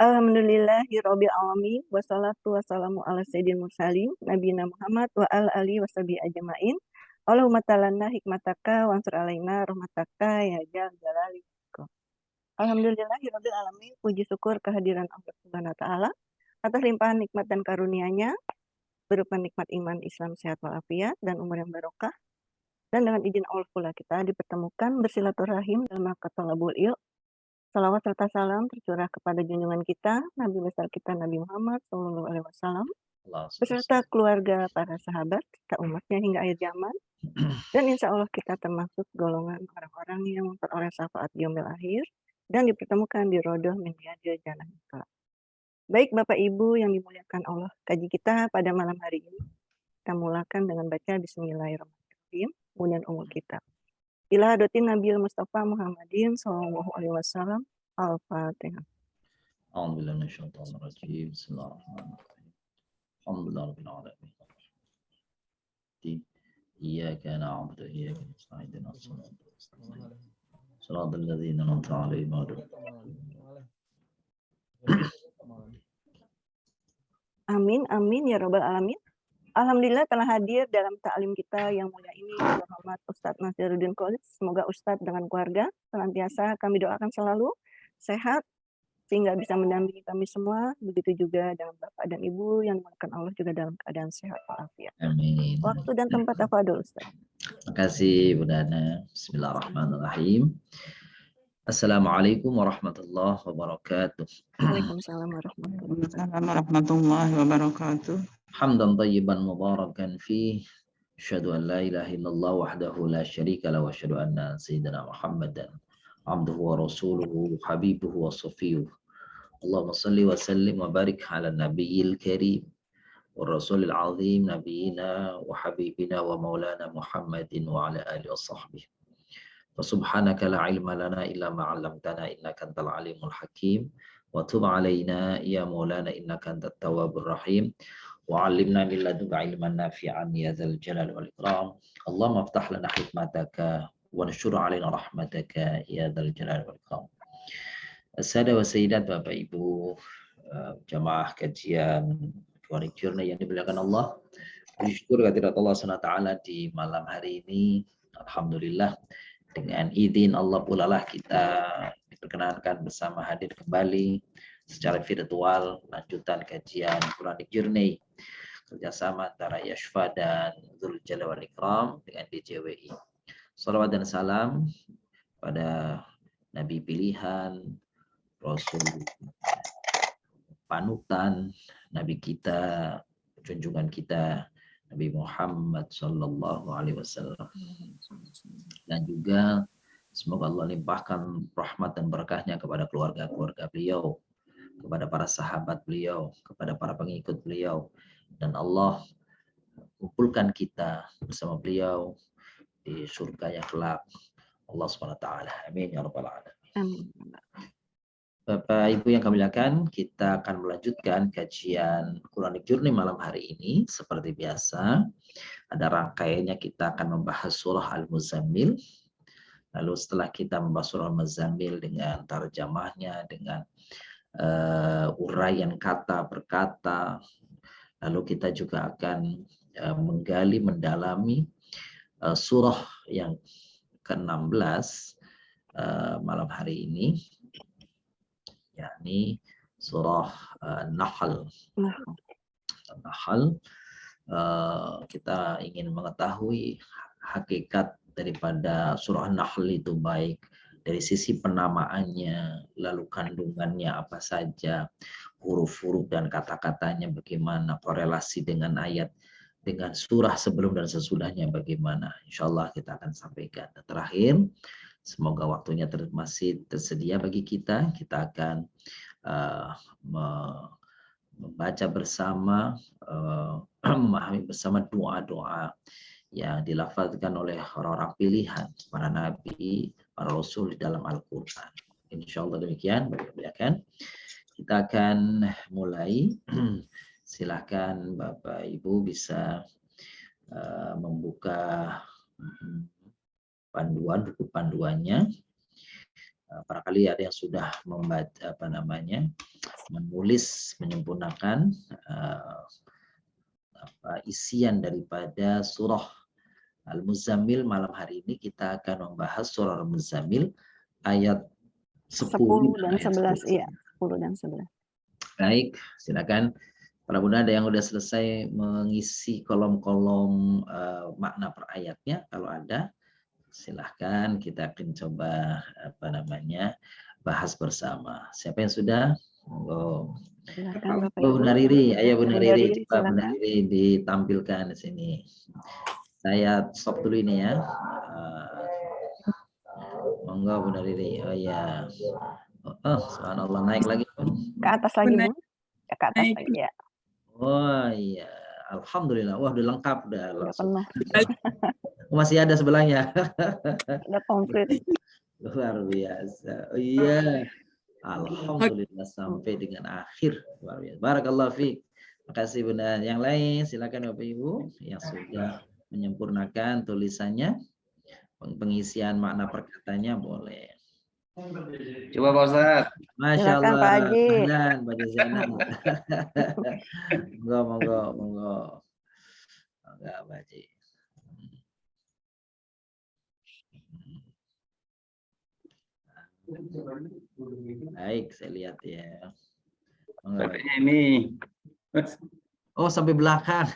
Alhamdulillahirabbil alamin wassalatu wassalamu ala sayyidil mursalin nabiyina Muhammad wa ala alihi washabihi ajmain. Allahumma talana hikmataka wansur alaina rahmataka ya jal jalali wal ikram. Alhamdulillahirabbil alamin, puji syukur kehadiran Allah Subhanahu wa taala atas limpahan nikmat dan karunia-Nya berupa nikmat iman, Islam, sehat walafiat dan umur yang barokah. Dan dengan izin Allah pula kita dipertemukan bersilaturahim dalam rangka thalabul ilm. Salawat serta salam tercurah kepada junjungan kita, Nabi besar kita Nabi Muhammad SAW, beserta keluarga, para sahabat, serta umatnya hingga akhir zaman. Dan insya Allah kita termasuk golongan orang-orang yang memperoleh syafaat di yaumil akhir dan dipertemukan di rodoh min riyadil jannah kelak. Baik Bapak Ibu yang dimuliakan Allah, kaji kita pada malam hari ini kita mulakan dengan baca Bismillahirrahmanirrahim, kemudian umur kita. Ila hadratin Nabiul Mustafa Muhammadin sallallahu alaihi wasallam. Al-Fatihah. A'udzu billahi minasyaitonir rajim. Bismillahirrahmanirrahim. Alhamdulillahirabbil alamin. Iyyaka na'budu wa iyyaka nasta'in. Shiratal ladzina an'amta 'alaihim Amin amin ya rabbal alamin. Alhamdulillah telah hadir dalam taklim kita yang mulia ini Muhammad Ustadz Nasiruddin Khalid. Semoga Ustadz dengan keluarga senantiasa kami doakan selalu sehat sehingga bisa mendampingi kami semua. Begitu juga dengan Bapak dan Ibu yang dimulakan Allah juga dalam keadaan sehat walafiat. Amin. Waktu dan tempat tafadhol Ustaz. Terima kasih Bu Dana. Bismillahirrahmanirrahim. Assalamualaikum warahmatullahi wabarakatuh. Waalaikumsalam warahmatullahi wabarakatuh. Hamdan tayyiban mubarakan fih. Asyhadu an la ilaha illallah wahdahu la syarika lahu wa asyhadu anna sayyidina Muhammadan abduhu wa rasuluhu habibuhu wa safiyuhu. Allahumma salli wa sallim wa barik ala nabiyil karim wa rasulil azim nabiyina wa habibina wa maulana Muhammadin wa ala alihi wa sahbihi. Wa subhanaka la ilma lana illa ma 'allamtana innaka antal alimul hakim wa tub alaina ya maulana innaka antat tawwabur rahim. وعلمنا من لدنك علما نافعا يا ذا الجلال والإكرام اللهم افتح لنا حكمتك وانشر علينا رحمتك يا ذا الجلال والإكرام. Assadah wa sayyidat, Bapak Ibu jamaah kajian Quranic Journey yang dimuliakan Allah. Bersyukur kehadirat Allah SWT di malam hari ini. Alhamdulillah dengan izin Allah pula lah kita diperkenankan bersama hadir kembali secara virtual lanjutan kajian Quranic Journey kerjasama antara Yashfa dan Dzul Jalali wal Ikram dengan DJWI. Salawat dan salam pada Nabi pilihan, Rasul panutan, Nabi kita, junjungan kita, Nabi Muhammad Sallallahu Alaihi Wasallam. Dan juga semoga Allah limpahkan rahmat dan berkahnya kepada keluarga-keluarga beliau, kepada para sahabat beliau, kepada para pengikut beliau, dan Allah kumpulkan kita bersama beliau di surga yang kelak. Allah SWT. Amin ya rabbal alamin. Bapak Ibu yang kami muliakan, kita akan melanjutkan kajian Quranic Journey malam hari ini. Seperti biasa, ada rangkaiannya kita akan membahas surah Al-Muzammil. Lalu setelah kita membahas surah Al-Muzammil dengan tarjamahnya, dengan uraian kata per kata, lalu kita juga akan menggali, mendalami surah yang ke-16 malam hari ini, yakni surah Nahl. Kita ingin mengetahui hakikat daripada surah Nahl itu, baik dari sisi penamaannya, lalu kandungannya apa saja, huruf-huruf dan kata-katanya bagaimana, korelasi dengan ayat, dengan surah sebelum dan sesudahnya bagaimana. Insya Allah kita akan sampaikan. Dan terakhir, semoga waktunya masih tersedia bagi kita. Kita akan membaca bersama, memahami bersama doa-doa yang dilafazkan oleh orang-orang pilihan, para nabi, para rasul di dalam Al-Quran. Insya Allah demikian. Kita akan mulai. Silahkan Bapak Ibu bisa membuka panduan, buku panduannya. Barangkali ada yang sudah membaca menulis, menyempurnakan isian daripada surah Al-Muzammil. Malam hari ini kita akan membahas surah Al-Muzammil ayat 10 dan ayat 11, 11. iya. 10 dan 11. Baik, silakan. Para bunda, ada yang sudah selesai mengisi kolom-kolom makna per ayatnya? Kalau ada, silahkan kita akan coba bahas bersama. Siapa yang sudah? Monggo. Silakan Bapak Bunda Ibu. Riri, ayo Bunda Riri, coba Bunda silakan. Riri ditampilkan di sini. Saya stop dulu ini ya. Monggo Bunda Riri. Oh ya. Oh, subhanallah, naik lagi. Ke atas lagi, Bu. Ya, ke atas lagi ya. Oh iya, alhamdulillah. Wah, udah lengkap udah Udah langsung. penuh. Masih ada sebelahnya. Udah komplit. Luar biasa. Oh iya. Alhamdulillah sampai dengan akhir. Luar biasa. Barakallahu fiik. Makasih Bunda. Yang lain silakan Bapak Ibu yang sudah menyempurnakan tulisannya. Pengisian makna perkataannya boleh. Coba Pak Ustaz. Masya Silakan, Allah. Pak Haji. Dan Pak Jazanan. Monggo. Monggo Pak Haji. Baik, saya lihat ya. Pakainya ini. Oh, sampai belakang.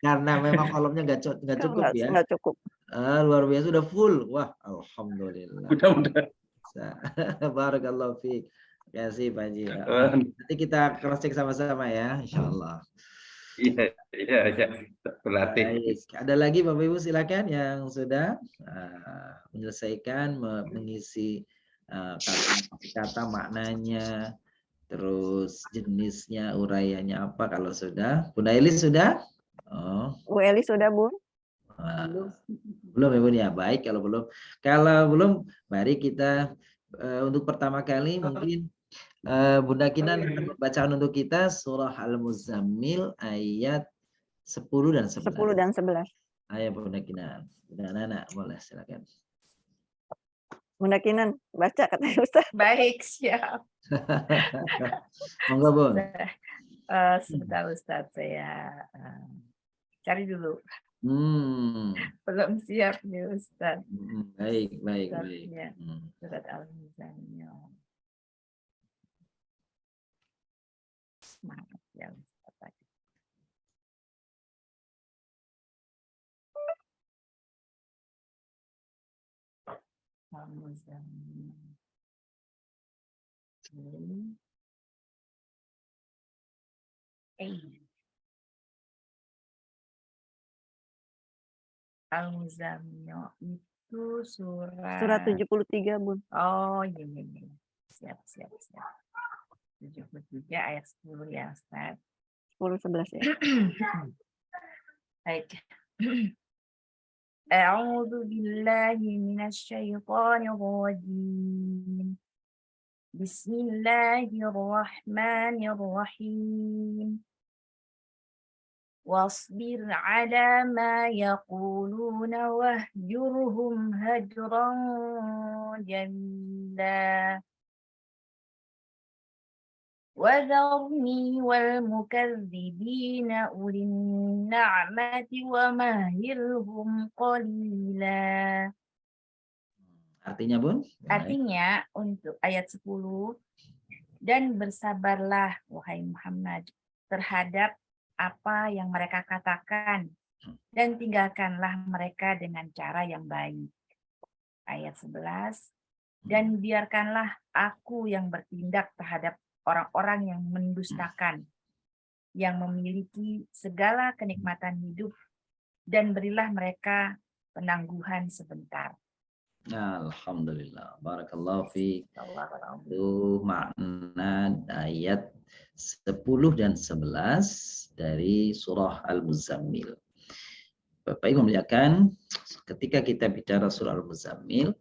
Karena memang kolomnya nggak cukup ya. Nggak cukup. Luar biasa, sudah full. Wah, alhamdulillah. Mudah-mudahan. Barakallahu fiik. Terima kasih Pak Haji. Nanti kita cross check sama-sama ya, insyaallah. Iya. Berlatih. Baik. Ada lagi Bapak Ibu silakan yang sudah menyelesaikan mengisi kata maknanya, terus jenisnya, uraiannya apa kalau sudah. Bunda Elis sudah? Oh. Bu Elis sudah, Bu? Belum ya Bun ya. Baik, kalau belum. Kalau belum, mari kita untuk pertama kali mungkin Bunda Kinan akan bacaan untuk kita surah Al-Muzammil ayat 10 dan 11. 10 dan 11. Ayo Bunda Kinan. Bunda Nana, boleh silakan. Bunda Kinan, baca kata Ustaz. Baik, siap. Monggo, Bun. Sebentar Ustaz, saya cari dulu. Belum siap nih Ustaz. Baik. Surat Al-Muzammil. Semangat ya Ustaz. Al-Muzammil. Al-Muzammil itu surat 73, Bun. Oh iya. Siap. 73 ayat 10 ya Ustaz. 10-11 ya. Baik. A'udzu billahi minasyaitonir rajim. Bismillahirrahmanirrahim. Wasbir ala ma yaquluna wahjurhum hajran jamila. وذرني والمكذبين أولي النعمة ومهلهم قليلا. Artinya Bun? Artinya untuk ayat 10, dan bersabarlah wahai Muhammad terhadap apa yang mereka katakan dan tinggalkanlah mereka dengan cara yang baik. Ayat 11, dan biarkanlah aku yang bertindak terhadap orang-orang yang mendustakan, yang memiliki segala kenikmatan hidup, dan berilah mereka penangguhan sebentar. Alhamdulillah. Barakallahu fiik. Itu makna ayat 10 dan 11 dari surah Al-Muzammil. Bapak Ibu memuliakan, ketika kita bicara surah Al-Muzammil,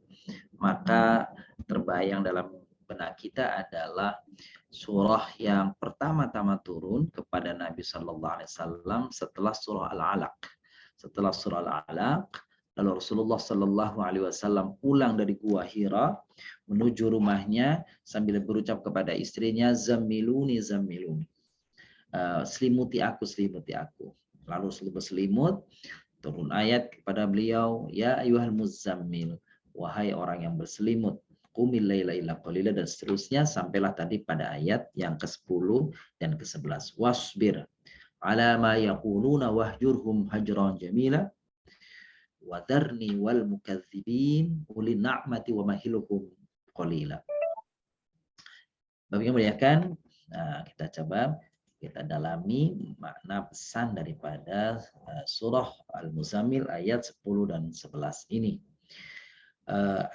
maka terbayang dalam benak kita adalah surah yang pertama-tama turun kepada Nabi Sallallahu Alaihi Wasallam setelah surah Al-Alaq. Setelah surah Al-Alaq Lalu Rasulullah Shallallahu Alaihi Wasallam pulang dari Gua Hira menuju rumahnya sambil berucap kepada istrinya, "Zammiluni, zammiluni." Selimuti aku, selimuti aku. Lalu berselimut, turun ayat kepada beliau, "Ya ayyuhal muzammil," wahai orang yang berselimut, "qumil laila illa qalila," dan seterusnya sampailah tadi pada ayat yang ke-10 dan ke-11. "Wasbir ala ma yaquluna wahjurhum hajran jamila wadarni wal mukadzibin ulin na'mati wa mahiluhum qalila." Bagi yang muliakan, kita coba kita dalami makna pesan daripada surah Al-Muzammil ayat 10 dan 11 ini.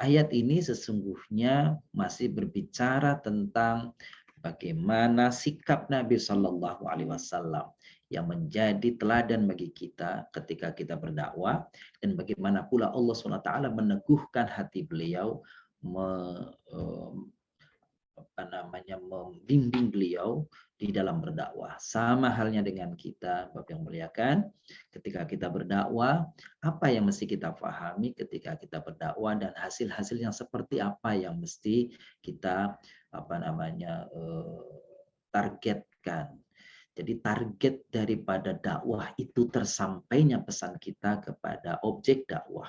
Ayat ini sesungguhnya masih berbicara tentang bagaimana sikap Nabi Shallallahu Alaihi Wasallam yang menjadi teladan bagi kita ketika kita berdakwah, dan bagaimana pula Allah SWT meneguhkan hati beliau, membimbing beliau di dalam berdakwah. Sama halnya dengan kita, Bapak yang muliakan, ketika kita berdakwah, apa yang mesti kita pahami ketika kita berdakwah, dan hasil-hasil yang seperti apa yang mesti kita targetkan. Jadi target daripada dakwah itu tersampainya pesan kita kepada objek dakwah.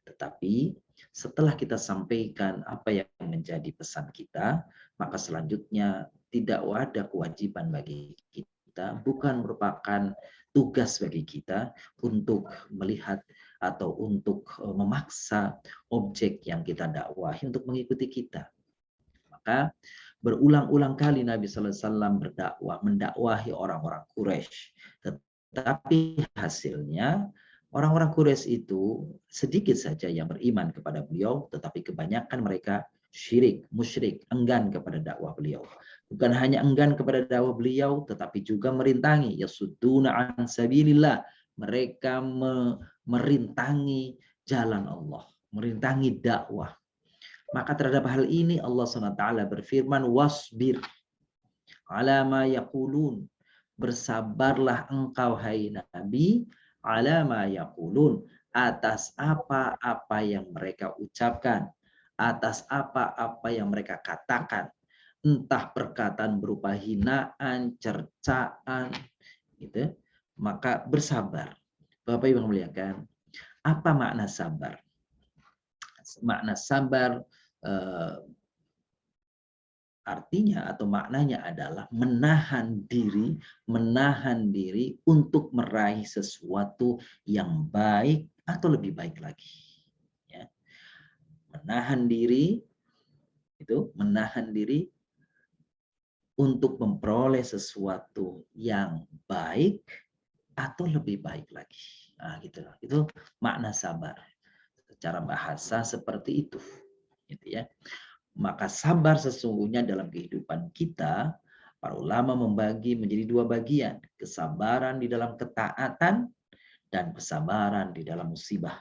Tetapi setelah kita sampaikan apa yang menjadi pesan kita, maka selanjutnya tidak ada kewajiban bagi kita, bukan merupakan tugas bagi kita untuk melihat atau untuk memaksa objek yang kita dakwahi untuk mengikuti kita. Maka berulang-ulang kali Nabi SAW mendakwahi orang-orang Quraisy, tetapi hasilnya orang-orang Quraisy itu sedikit saja yang beriman kepada beliau, tetapi kebanyakan mereka syirik, musyrik, enggan kepada dakwah beliau. Bukan hanya enggan kepada dakwah beliau, tetapi juga merintangi, yasudduna an sabilillah. Mereka merintangi jalan Allah, merintangi dakwah. Maka terhadap hal ini Allah SWT berfirman, "Wasbir ala ma yaqulun." Bersabarlah engkau hai Nabi, ala ma yaqulun, atas apa-apa yang mereka ucapkan, atas apa-apa yang mereka katakan, entah perkataan berupa hinaan, cercaan, gitu. Maka bersabar. Bapak Ibu yang muliakan, apa makna sabar? Makna sabar artinya atau maknanya adalah menahan diri untuk meraih sesuatu yang baik atau lebih baik lagi. Ya. Menahan diri untuk memperoleh sesuatu yang baik atau lebih baik lagi. Nah, gitu. Itu makna sabar. Secara bahasa seperti itu, gitu ya. Maka sabar sesungguhnya dalam kehidupan kita, para ulama membagi menjadi dua bagian, kesabaran di dalam ketaatan dan kesabaran di dalam musibah.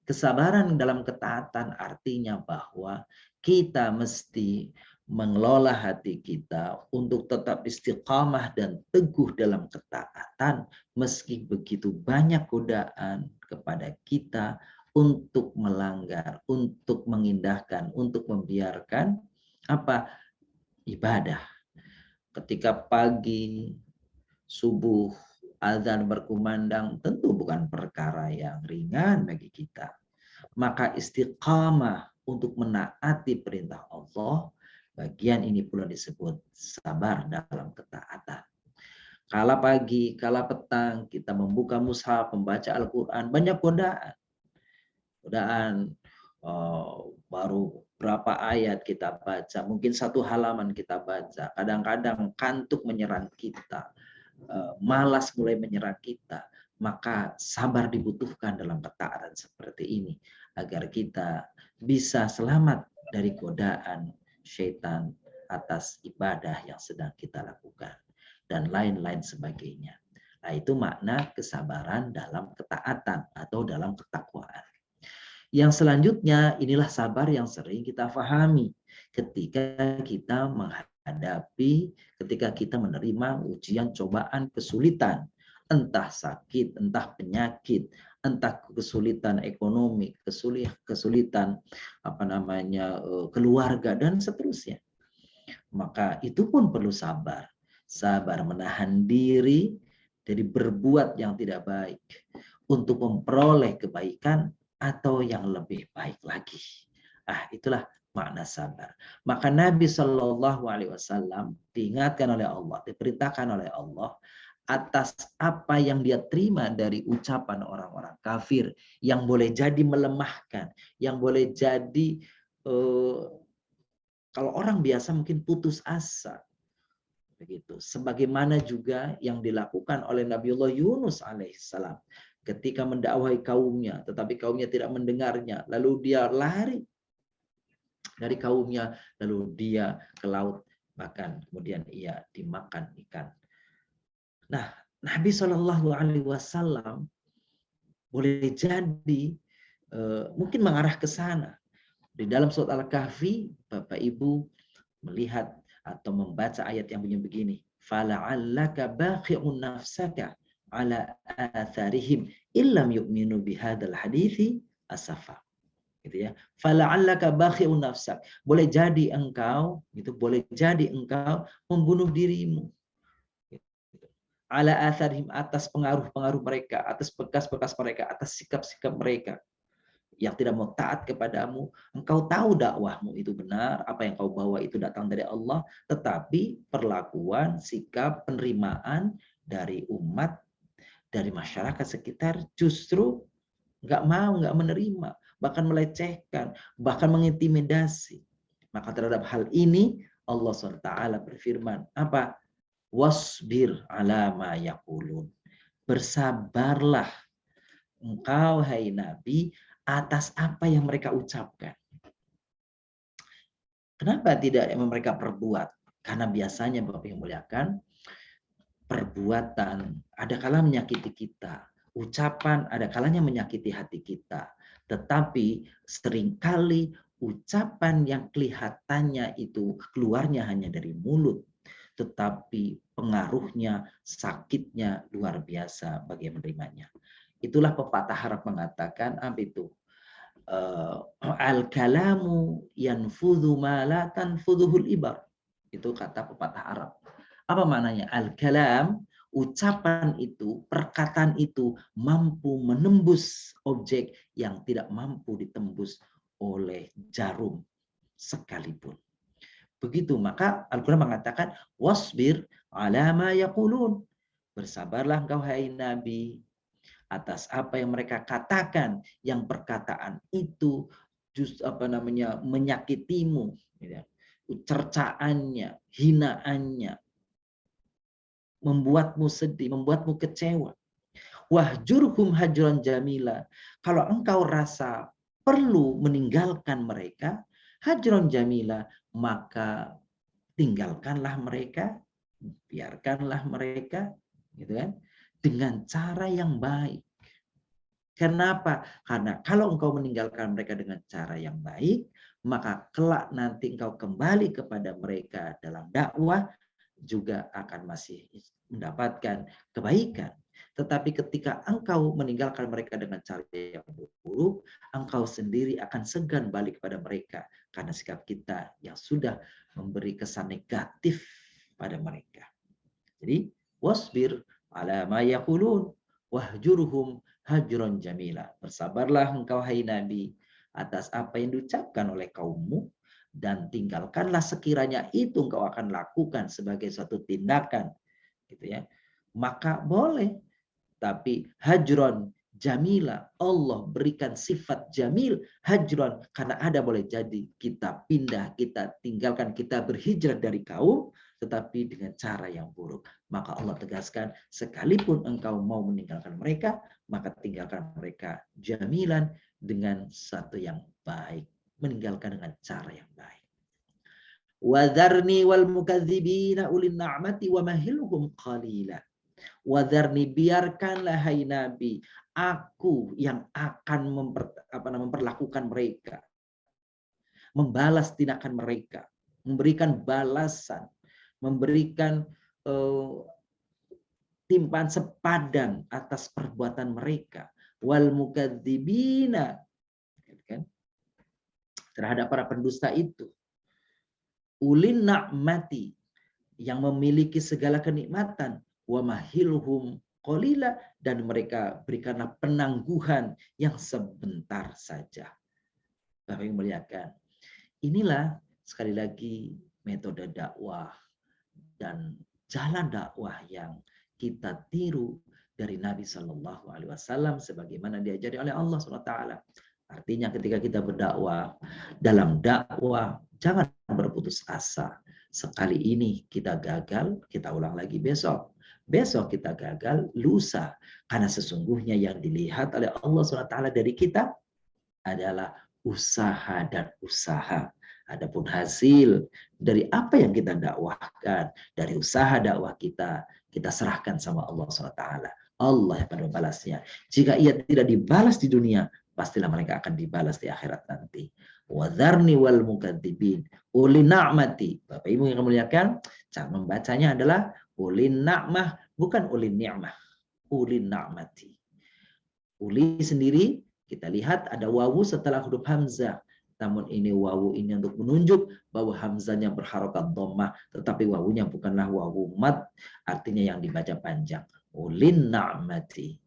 Kesabaran dalam ketaatan artinya bahwa kita mesti mengelola hati kita untuk tetap istiqamah dan teguh dalam ketaatan meski begitu banyak godaan kepada kita untuk melanggar, untuk mengindahkan, untuk membiarkan ibadah. Ketika pagi, subuh, azan berkumandang, tentu bukan perkara yang ringan bagi kita. Maka istiqamah untuk menaati perintah Allah, bagian ini pula disebut sabar dalam ketaatan. Kala pagi, kala petang, kita membuka mushaf, membaca Al-Quran, banyak godaan. Baru berapa ayat kita baca, mungkin satu halaman kita baca, kadang-kadang kantuk menyerang kita, malas mulai menyerang kita. Maka sabar dibutuhkan dalam ketaatan seperti ini agar kita bisa selamat dari godaan syaitan atas ibadah yang sedang kita lakukan dan lain-lain sebagainya. Nah, itu makna kesabaran dalam ketaatan atau dalam ketakwaan. Yang selanjutnya, inilah sabar yang sering kita pahami ketika kita ketika kita menerima ujian, cobaan, kesulitan, entah sakit, entah penyakit, entah kesulitan ekonomi, kesulitan keluarga dan seterusnya. Maka itu pun perlu sabar. Sabar menahan diri dari berbuat yang tidak baik untuk memperoleh kebaikan atau yang lebih baik lagi. Itulah makna sabar. Maka Nabi Shallallahu Alaihi Wasallam diingatkan oleh Allah, diperintahkan oleh Allah atas apa yang dia terima dari ucapan orang-orang kafir yang boleh jadi melemahkan, yang boleh jadi kalau orang biasa mungkin putus asa. Begitu. Sebagaimana juga yang dilakukan oleh Nabiullah Yunus alaihissalam ketika mendakwahi kaumnya, tetapi kaumnya tidak mendengarnya, lalu dia lari dari kaumnya, lalu dia ke laut, bahkan kemudian ia dimakan ikan. Nah, Nabi Shallallahu Alaihi Wasallam boleh jadi mungkin mengarah ke sana. Di dalam surat Al-Kahfi, Bapak Ibu melihat atau membaca ayat yang bunyi begini, fala'allaka baqi'un nafsaka ala atharihim illam yu'minu bihadzal hadithi asafa. Gitu ya. Fala'allaka baqi'un nafsak. Boleh jadi engkau membunuh dirimu. Ala atharihim, atas pengaruh-pengaruh mereka, atas bekas-bekas mereka, atas sikap-sikap mereka yang tidak mau taat kepadamu. Engkau tahu dakwahmu itu benar, apa yang kau bawa itu datang dari Allah, tetapi perlakuan, sikap, penerimaan dari umat, dari masyarakat sekitar justru nggak menerima, bahkan melecehkan, bahkan mengintimidasi. Maka terhadap hal ini Allah SWT berfirman, apa? Wasbir ala ma yaqulun. Bersabarlah engkau hai Nabi atas apa yang mereka ucapkan. Kenapa tidak yang mereka perbuat? Karena biasanya Bapak yang muliakan, perbuatan ada kalanya menyakiti kita, ucapan ada kalanya menyakiti hati kita. Tetapi seringkali ucapan yang kelihatannya itu keluarnya hanya dari mulut, tetapi pengaruhnya, sakitnya luar biasa bagi yang menerimanya. Itulah pepatah Arab mengatakan, apa itu? Al-kalamu yanfudhu ma la tanfudhuhul ibar. Itu kata pepatah Arab. Apa maknanya? Al-kalam, ucapan itu, perkataan itu mampu menembus objek yang tidak mampu ditembus oleh jarum sekalipun. Begitu, maka Al-Quran mengatakan, wasbir ala ma yaqulun. Bersabarlah engkau hai Nabi atas apa yang mereka katakan, yang perkataan itu menyakitimu, cercaannya, hinaannya, membuatmu sedih, membuatmu kecewa. Wahjurhum hajran jamila. Kalau engkau rasa perlu meninggalkan mereka, hajran jamila, maka tinggalkanlah mereka, biarkanlah mereka, gitu kan, dengan cara yang baik. Kenapa? Karena kalau engkau meninggalkan mereka dengan cara yang baik, maka kelak nanti engkau kembali kepada mereka dalam dakwah juga akan masih mendapatkan kebaikan. Tetapi ketika engkau meninggalkan mereka dengan cara yang buruk, engkau sendiri akan segan balik kepada mereka karena sikap kita yang sudah memberi kesan negatif pada mereka. Jadi, wasbir ala ma yaqulun wahjurhum hajron jamila. Bersabarlah engkau hai Nabi atas apa yang diucapkan oleh kaummu, dan tinggalkanlah sekiranya itu engkau akan lakukan sebagai suatu tindakan, gitu ya. Maka boleh, tapi hajron jamila, Allah berikan sifat jamil hajron, karena ada boleh jadi kita pindah, kita tinggalkan, kita berhijrah dari kaum, tetapi dengan cara yang buruk. Maka Allah tegaskan, sekalipun engkau mau meninggalkan mereka, maka tinggalkan mereka jamilan, dengan satu yang baik, meninggalkan dengan cara yang baik. Wadharni wal mukadzibina ulin na'mati wa mahilhum qalila. Wadharni, biarkanlah hai Nabi, aku yang akan memperlakukan mereka, membalas tindakan mereka, memberikan balasan, memberikan timpaan sepadan atas perbuatan mereka. wal mukadzibina, kan? Terhadap para pendusta itu. Ulin na'mati, yang memiliki segala kenikmatan, wa mahilhum qalila, dan mereka berikanlah penangguhan yang sebentar saja. Bapak yang muliakan, inilah sekali lagi metode dakwah dan jalan dakwah yang kita tiru dari Nabi Shallallahu Alaihi Wasallam sebagaimana diajari oleh Allah SWT. Artinya ketika kita berdakwah, dalam dakwah jangan berputus asa. Sekali ini kita gagal, kita ulang lagi besok. Besok kita gagal, lusa. Karena sesungguhnya yang dilihat oleh Allah SWT dari kita adalah usaha dan usaha. Adapun hasil dari apa yang kita dakwahkan, dari usaha dakwah kita serahkan sama Allah SWT. Allah yang pada balasnya. Jika ia tidak dibalas di dunia, pastilah mereka akan dibalas di akhirat nanti. Wadharni wal mukadzibin uli na'mati. Bapak Ibu yang kemuliakan, cara membacanya adalah uli na'mah, bukan uli ni'mah. Uli na'mati. Uli sendiri kita lihat ada wawu setelah huruf hamzah. Namun ini wawu ini untuk menunjuk bahwa hamzahnya berharokat dhammah, tetapi wawunya bukanlah wawu mad, artinya yang dibaca panjang. Ulin na'mati.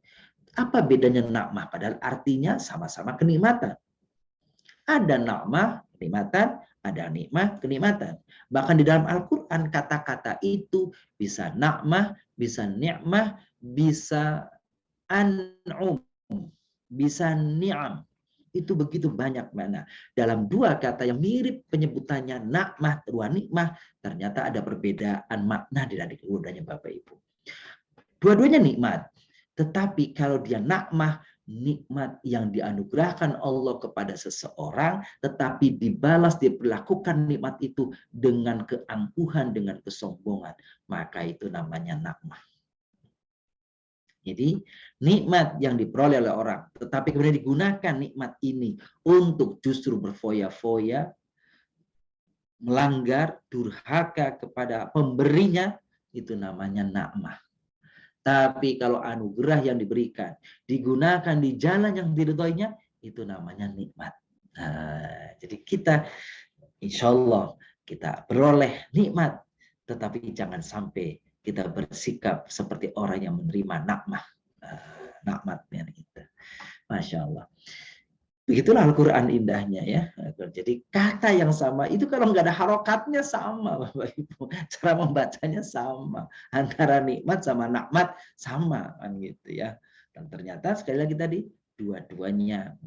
Apa bedanya na'mah? Padahal artinya sama-sama kenikmatan. Ada na'mah, kenikmatan, ada nikmah, kenikmatan. Bahkan di dalam Al-Quran kata-kata itu bisa na'mah, bisa ni'mah, bisa an'um, bisa ni'am. Itu begitu banyak mana. Dalam dua kata yang mirip penyebutannya na'mah, dua nikmah, ternyata ada perbedaan makna di dalam keduanya Bapak Ibu. Dua-duanya nikmat. Tetapi kalau dia na'mah, nikmat yang dianugerahkan Allah kepada seseorang, tetapi dibalas, diperlakukan nikmat itu dengan keangkuhan, dengan kesombongan, maka itu namanya na'mah. Jadi nikmat yang diperoleh oleh orang, tetapi kemudian digunakan nikmat ini untuk justru berfoya-foya, melanggar, durhaka kepada pemberinya, itu namanya na'mah. Tapi kalau anugerah yang diberikan digunakan di jalan yang diridhoinya, itu namanya nikmat. Nah, jadi kita insya Allah kita beroleh nikmat, tetapi jangan sampai kita bersikap seperti orang yang menerima nakmah, nikmatnya kita. Masya Allah. Begitulah Al-Quran indahnya ya. Jadi kata yang sama itu kalau nggak ada harokatnya sama Bapak Ibu. Cara membacanya sama. Antara nikmat sama nakmat sama kan gitu ya. Dan ternyata sekali lagi tadi dua-duanya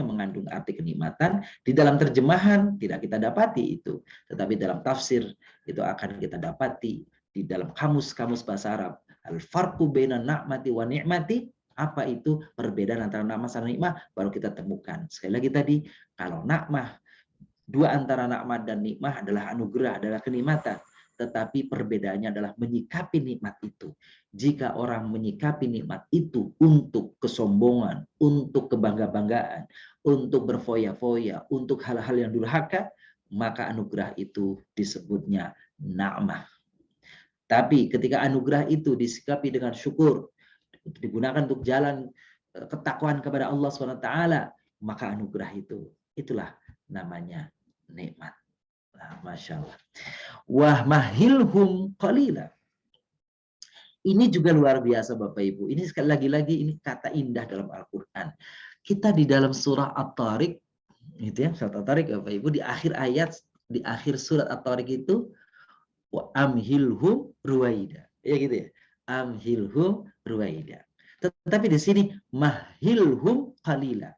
mengandung arti kenikmatan. Di dalam terjemahan tidak kita dapati itu. Tetapi dalam tafsir itu akan kita dapati. Di dalam kamus-kamus bahasa Arab. Al-farqu baina na'mati wa ni'mati. Apa itu perbedaan antara nakmah dan nikmah, baru kita temukan. Sekali lagi tadi, kalau nakmah, dua antara nakmah dan nikmah adalah anugerah, adalah kenikmatan. Tetapi perbedaannya adalah menyikapi nikmat itu. Jika orang menyikapi nikmat itu untuk kesombongan, untuk kebangga-banggaan, untuk berfoya-foya, untuk hal-hal yang durhaka, maka anugerah itu disebutnya nakmah. Tapi ketika anugerah itu disikapi dengan syukur, digunakan untuk jalan ketakwaan kepada Allah SWT, maka anugerah itulah namanya nikmat. Nah, Masya Allah. Wah mahilhum qalila. Ini juga luar biasa Bapak Ibu. Ini sekali lagi ini kata indah dalam Al-Quran. Kita di dalam surah At-Tariq, gitu ya, surah At-Tariq Bapak Ibu, di akhir ayat, di akhir surat At-Tariq itu, wa amhilhum ruwaida. Ya gitu ya. Amhilhum ruwaida. Tetapi di sini mahilhum qalila.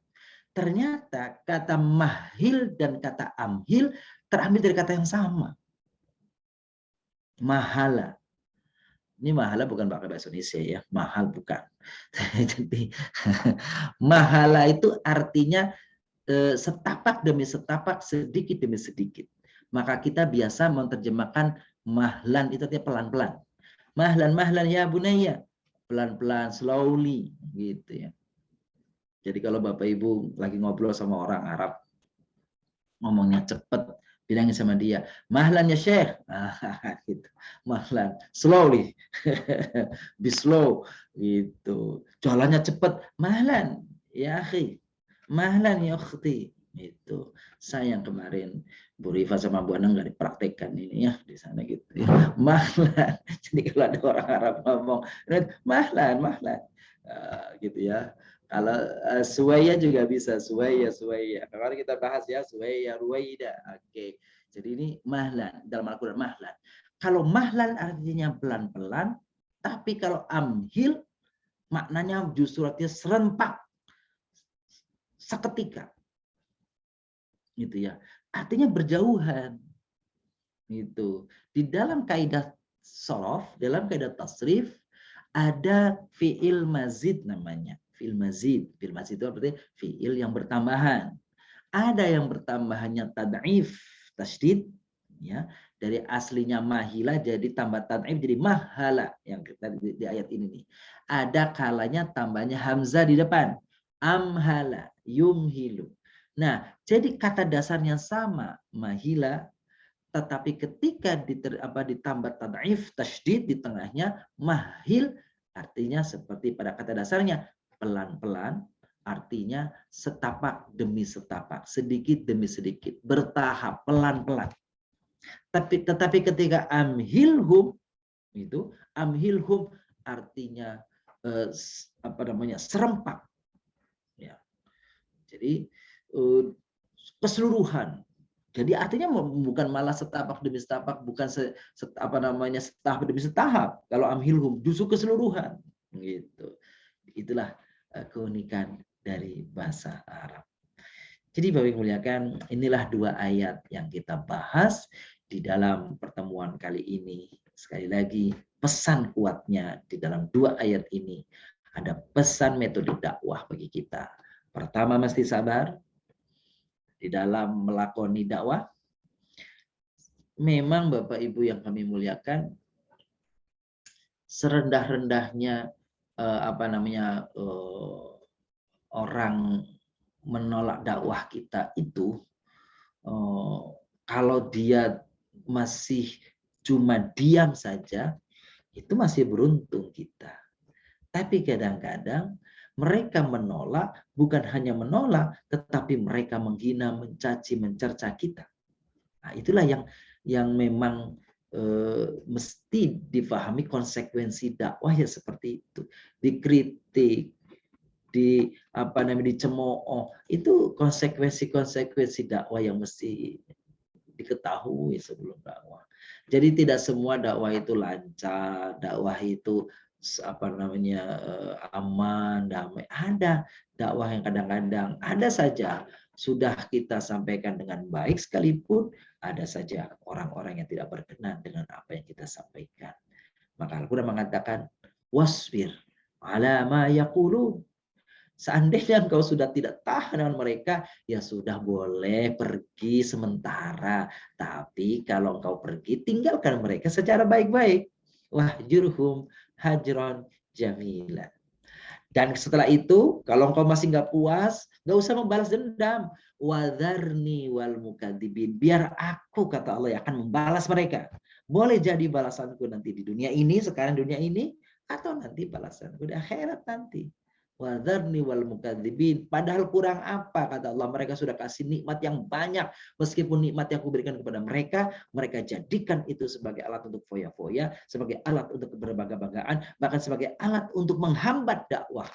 Ternyata kata mahil dan kata amhil terambil dari kata yang sama. Mahala. Ini mahala bukan pakai bahasa Indonesia ya. Mahal bukan. Jadi mahala itu artinya setapak demi setapak, sedikit demi sedikit. Maka kita biasa menerjemahkan mahlan itu artinya pelan-pelan. Mahlan ya bunaya, pelan-pelan, slowly gitu ya. Jadi kalau Bapak Ibu lagi ngobrol sama orang Arab, ngomongnya cepat, bilangin sama dia, mahlan ya Syekh, gitu. Mahlan, slowly, be slow, gitu. Jalannya cepat, mahlan ya akhi, mahlan ya ukhti, itu. Sayang kemarin Bu Rifa sama Bu Anang nggak dipraktekkan ini ya di sana gitu ya. Mahlan. Jadi kalau ada orang Arab ngomong, mahlan, mahlan, gitu ya. Kalau Suwaya juga bisa, Suwaya. Kemarin kita bahas ya, Suwaya, Ruwaida. Oke. Jadi ini mahlan, dalam Al-Quran mahlan. Kalau mahlan artinya pelan-pelan, tapi kalau amhil maknanya justru artinya serempak, seketika. Gitu ya. Artinya berjauhan. Gitu. Di dalam kaidah shorof, dalam kaidah tasrif, ada fi'il mazid namanya. Fi'il mazid itu berarti fi'il yang bertambahan. Ada yang bertambahannya tad'if, tasydid, ya. Dari aslinya mahila jadi tambah tad'if jadi mahala yang kita di ayat ini nih. Ada kalanya tambahnya hamzah di depan. Amhala, yumhilu. Nah, jadi kata dasarnya sama, mahila, tetapi ketika ditambah tad'if, tasydid di tengahnya, mahil artinya seperti pada kata dasarnya pelan-pelan, artinya setapak demi setapak, sedikit demi sedikit, bertahap, pelan-pelan. Tetapi ketika amhilhum itu, amhilhum artinya serempak. Ya. Jadi keseluruhan. Jadi artinya bukan malah setapak demi setapak, bukan setahap demi setahap. Kalau amhilhum justru keseluruhan, gitu. Itulah keunikan dari bahasa Arab. Jadi Bapak Ibu muliakan, inilah 2 ayat yang kita bahas di dalam pertemuan kali ini. Sekali lagi, pesan kuatnya di dalam 2 ayat ini ada pesan metode dakwah bagi kita. Pertama, mesti sabar di dalam melakoni dakwah. Memang Bapak Ibu yang kami muliakan, serendah-rendahnya orang menolak dakwah kita itu, kalau dia masih cuma diam saja, itu masih beruntung kita. Tapi kadang-kadang mereka menolak, bukan hanya menolak, tetapi mereka menghina, mencaci, mencerca kita. Nah, itulah yang memang mesti difahami konsekuensi dakwah ya seperti itu. Dikritik, dicemooh, itu konsekuensi dakwah yang mesti diketahui sebelum dakwah. Jadi tidak semua dakwah itu lancar, dakwah itu aman, damai. Ada dakwah yang kadang-kadang ada saja sudah kita sampaikan dengan baik sekalipun ada saja orang-orang yang tidak berkenan dengan apa yang kita sampaikan. Maka Al-Quran mengatakan wasbir ala ma yaqulun. Seandainya engkau sudah tidak tahan dengan mereka, ya sudah boleh pergi sementara. Tapi kalau engkau pergi, tinggalkan mereka secara baik-baik. Wahjurhum hajron jamila. Dan setelah itu, kalau engkau masih nggak puas, nggak usah membalas dendam. Wadharni wal mukadzibin. Biar aku, kata Allah, yang akan membalas mereka. Boleh jadi balasanku nanti di dunia ini, sekarang dunia ini, atau nanti balasanku di akhirat nanti. Wadharni wal mukadzibin. Padahal kurang apa, kata Allah, mereka sudah kasih nikmat yang banyak. Meskipun nikmat yang aku berikan kepada mereka, mereka jadikan itu sebagai alat untuk foya-foya, sebagai alat untuk berbangga-banggaan, bahkan sebagai alat untuk menghambat dakwah.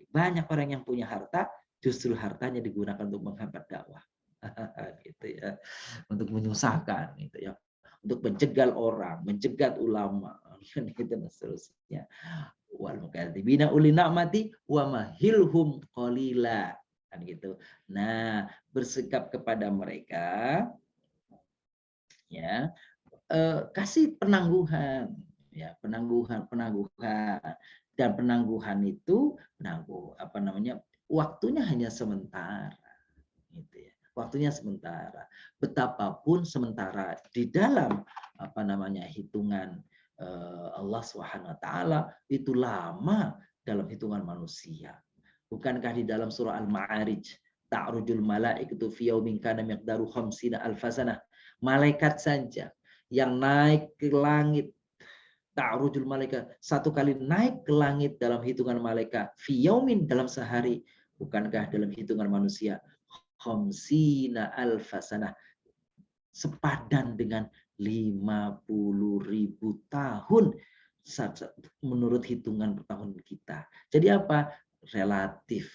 Banyak orang yang punya harta, justru hartanya digunakan untuk menghambat dakwah. Gitu ya. Untuk menyusahkan, gitu ya. Untuk mencegal orang, mencegat ulama, gitu dan seterusnya. Wal mukadzibina uli na'mati wa mahilhum qalila, kan gitu. Nah, bersikap kepada mereka ya, kasih penangguhan ya, penangguhan dan penangguhan itu waktunya hanya sementara gitu ya. Waktunya sementara. Betapapun sementara di dalam hitungan Allah SWT itu lama dalam hitungan manusia. Bukankah di dalam surah Al-Ma'arij ta'rujul malaikatu fi yaumin kana miqdaru khamsina alfasanah. Malaikat saja yang naik ke langit, ta'rujul malaikat, satu kali naik ke langit dalam hitungan malaikat, fi yaumin, dalam sehari, bukankah dalam hitungan manusia khamsina alfasanah, sepadan dengan 50.000 tahun menurut hitungan tahun kita. Jadi apa? Relatif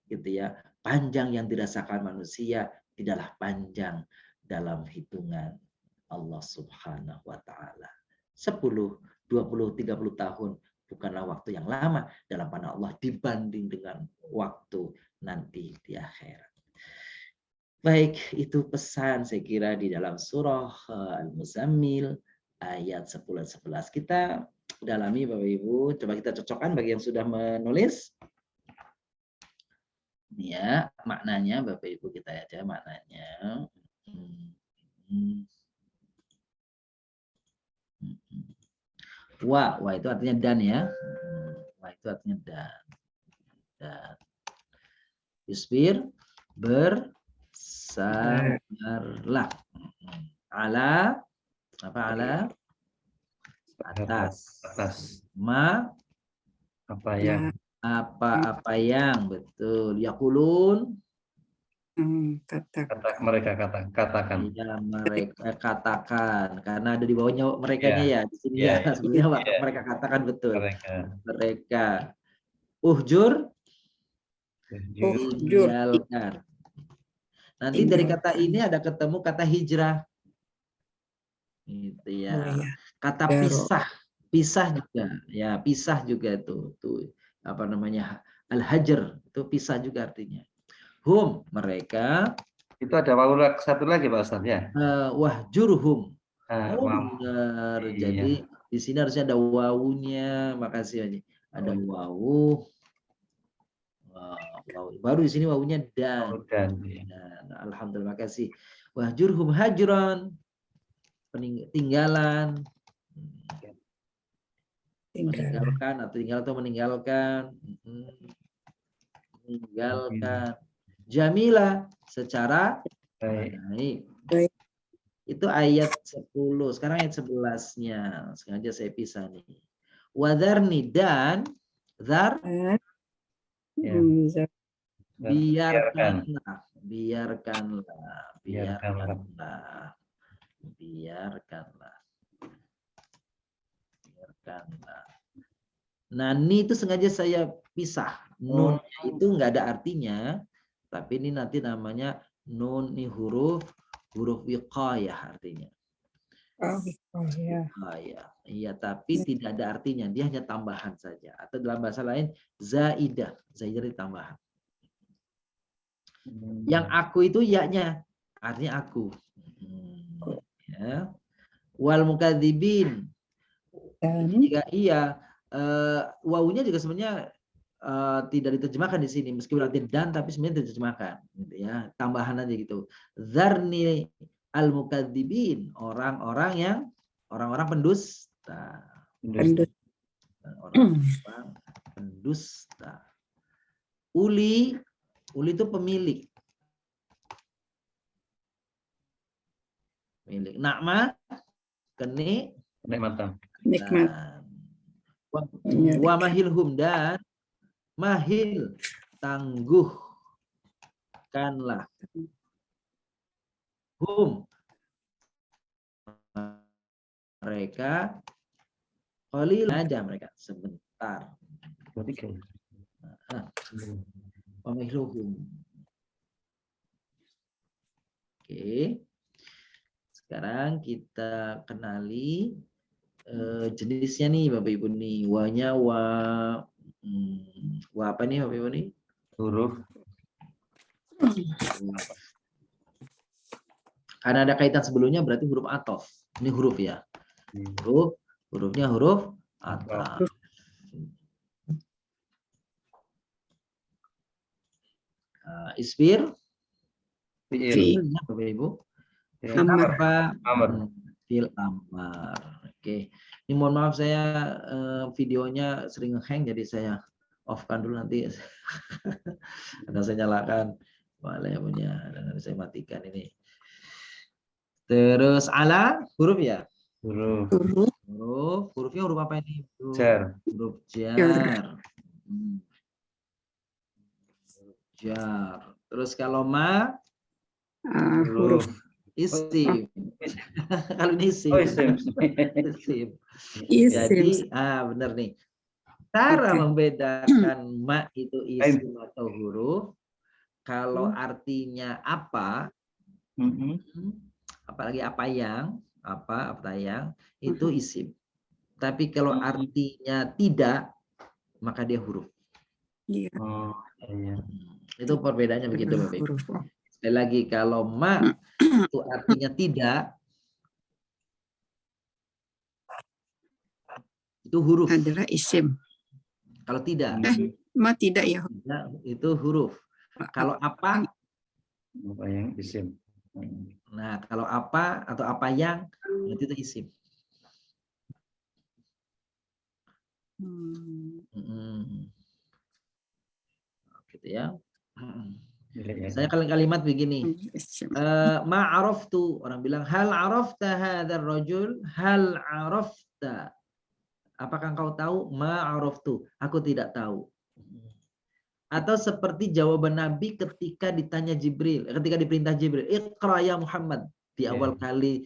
gitu ya. Panjang yang dirasakan manusia tidaklah panjang dalam hitungan Allah Subhanahu wa taala. 10, 20, 30 tahun bukanlah waktu yang lama dalam pandangan Allah dibanding dengan waktu nanti di akhirat. Baik, itu pesan saya kira di dalam surah Al-Muzammil ayat 10-11. Kita dalami Bapak Ibu, coba kita cocokkan bagi yang sudah menulis. Ini ya, maknanya Bapak Ibu kita aja maknanya. Wa itu artinya dan ya. Wa itu artinya dan. Isbir, bersabarlah. Ala apa ala? Atas. Apa yang? Apa yang betul. Yaqulun. Mereka katakan. Ya, mereka katakan. Karena ada di bawahnya merekanya ya. Di sini ya. Sebenarnya mereka katakan betul. Mereka. Uhjur. Tinggalkan. Nanti dari kata ini ada ketemu kata hijrah. Gitu ya. Kata pisah juga. Ya, pisah juga tuh apa namanya? Al-hajr, itu pisah juga artinya. Hum, mereka. Itu ada wawu satu lagi Pak Ustaz ya. Wahjurhum. Benar. Iya. Jadi di sini harusnya ada wawunya. Makasih Haji. Ada wawu. Baru di sini wawunya dan. Alhamdulillah, makasih. Wahjurhum hajran. Tinggalan. Meninggalkan atau meninggalkan. Meninggalkan. Jamila secara baik. Itu ayat 10. Sekarang ayat 11-nya. Sengaja saya pisah nih. Wadharni dan zar. Biarkanlah. Nah, ni itu sengaja saya pisah. Nun itu nggak ada artinya, tapi ini nanti namanya nun, ini huruf wiqayah artinya. Iya, tapi tidak ada artinya, dia hanya tambahan saja. Atau dalam bahasa lain zaidah itu tambahan. Yang aku itu ya-nya, artinya aku. Ya. Wal mukadzibin. Jika iya, wawunya juga sebenarnya tidak diterjemahkan di sini, meskipun artinya dan, tapi sebenarnya diterjemahkan. Gitu ya. Tambahan aja gitu. Zarni al mukadzibin, orang-orang pendusta. Orang pendusta. Uli itu pemilik. Nakma kenikmatan. Wa mahilhum, dan mahil tangguhkanlah. Hum mereka qalil aja, mereka sebentar. Wa mahilhum. Oke. Sekarang kita kenali jenisnya nih Bapak Ibu nih. Wa-nya wa apa nih Bapak Ibu nih? Huruf. Karena ada kaitan sebelumnya berarti huruf ataf. Ini huruf ya. Hurufnya huruf ataf. Isbir. Bapak Ibu. Fil amar. Oke. Ini mohon maaf saya videonya sering hang, jadi saya off-kan dulu nanti. Karena saya nyalakan Wala ya punya. Saya matikan ini. Terus ala huruf ya? Huruf. Hurufnya huruf apa ini? Jar. Huruf jar. Huruf jar. Terus kalau ma? Huruf. Isim. Kalau ini isim. Oh, isim. Jadi, benar nih. Cara membedakan ma itu isim atau huruf, kalau artinya apa, apalagi apa yang itu isim. Tapi kalau artinya tidak, maka dia huruf. Iya. Oh, iya. Itu perbedaannya begitu, Bapak Ibu. Huruf. Sekali lagi, kalau ma itu artinya tidak, itu huruf. Adalah isim. Kalau tidak, Ma tidak ya. itu huruf. Kalau apa? Apa yang isim? Nah, kalau apa atau apa yang, berarti itu isim. Gitu ya. Saya kalimat begini. Ma'araftu, orang bilang hal arafta hadzal rajul, hal arafta. Apakah engkau tahu? Ma'araftu, aku tidak tahu. Atau seperti jawaban Nabi ketika ditanya Jibril, ketika diperintah Jibril, Iqra ya Muhammad, di awal kali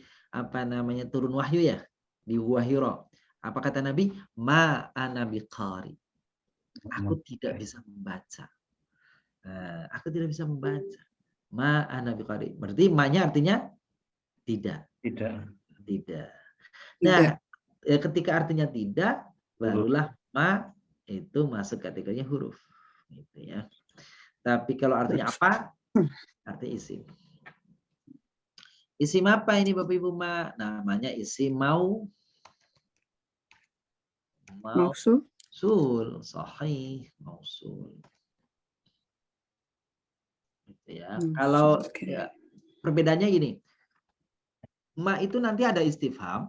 turun wahyu ya, di Gua Hira. Apa kata Nabi? Ma ana biqari. Aku tidak bisa membaca. Aku tidak bisa membaca. Ma ana biqari. Berarti ma-nya artinya tidak. Tidak. Nah, ketika artinya tidak, barulah ma itu masuk kategorinya huruf. Gitu ya. Tapi kalau artinya apa? Artinya isim. Isim apa ini Bapak Ibu Ma? Namanya isim mausul. Sahih, mausul. Gitu ya. Kalau ya, perbedaannya gini. Ma itu nanti ada istifham,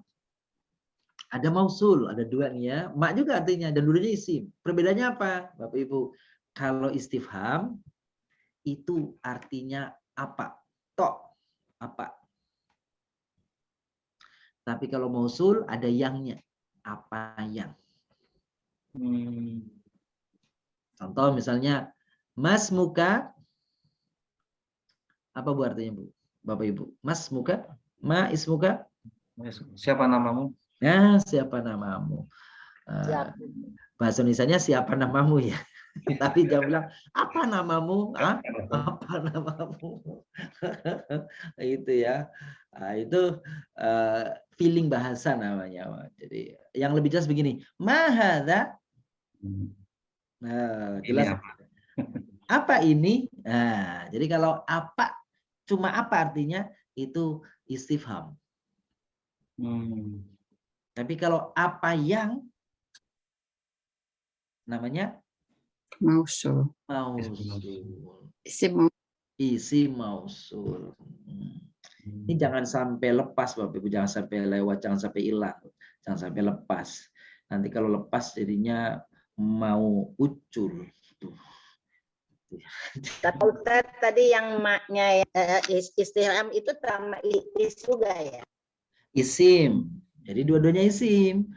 ada mausul, ada dua nih ya. Ma juga artinya, dan dulunya isim. Perbedaannya apa Bapak Ibu? Kalau istifham itu artinya apa? Tok, apa? Tapi kalau mausul ada yangnya. Apa yang? Contoh misalnya, Mas muka, apa bu artinya Bu? Bapak Ibu. Mas muka, ma ismuka. Siapa namamu? Nah, siapa namamu? Bahasa Indonesianya siapa namamu ya? Tapi jangan bilang apa namamu? Apa namamu? Itu ya. Itu feeling bahasa namanya. Jadi yang lebih jelas begini, mahadza. Nah, jelas. Apa ini? Nah, jadi kalau apa cuma apa artinya itu istifham. Tapi kalau apa yang namanya mausul. Isim mausul. Ini jangan sampai lepas Bapak Ibu, jangan sampai lewat, jangan sampai hilang, jangan sampai lepas. Nanti kalau lepas jadinya mau ucul. Kalau tadi yang maknya istifham itu sama is juga ya. Isim. Jadi dua-duanya isim.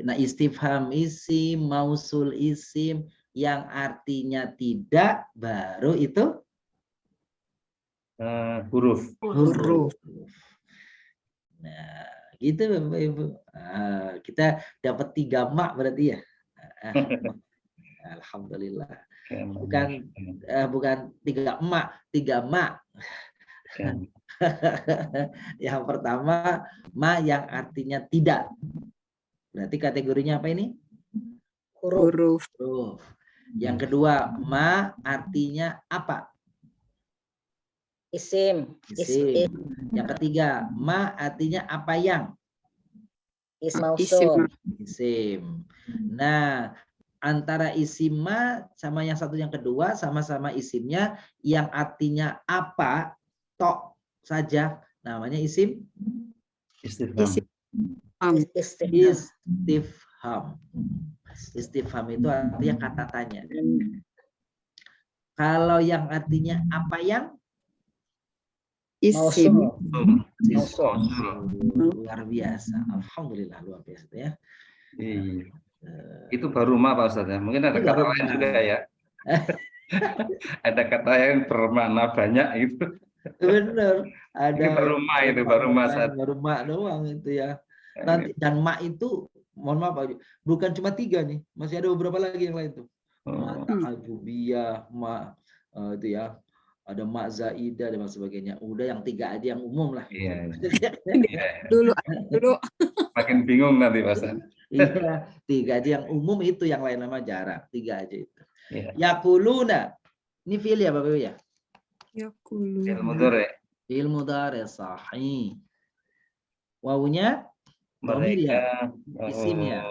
Nah, istifham isim, mausul isim, yang artinya tidak, baru itu huruf. Nah, gitu Bapak Ibu. Kita dapat 3 mak berarti ya. Alhamdulillah. Bukan 3 emak, 3 mak. Yang pertama, ma yang artinya tidak. Berarti kategorinya apa ini? Huruf. Yang kedua, ma artinya apa? Isim. Yang ketiga, ma artinya apa yang? Isim. Nah, antara isim ma sama yang satu yang kedua sama-sama isimnya yang artinya apa tok saja namanya isim istifham. Istifham itu artinya kata tanya. Kalau yang artinya apa yang? Isim. Mausul. Luar biasa. Alhamdulillah luar biasa ya. Iya. Itu baru ma Pak Ustadz ya. Mungkin ada Itu kata baru lain ma. juga ya. Ada kata yang bermakna banyak itu. Bener. Ada Ini baru ma itu, baru ma saat. baru mak doang itu ya. Nanti dan mak itu, mohon maaf Pak, bukan cuma 3 nih, masih ada beberapa lagi yang lain tuh. Mak ta'ajubiyah, mak itu ya, ada mak zaidah dan sebagainya. Udah yang 3 aja yang umum lah. Iya. Dulu. Makin bingung nanti Pak Ustadz. Iya, 3 aja yang umum itu, yang lain nama jarang. 3 aja itu. Iya. Yakuluna. Ini fi'il ya Bapak Ibu ya? Yakuluna. Ilmu dore. Fi'il mudhari sahih. Wawunya dhamir ya? Isim ya?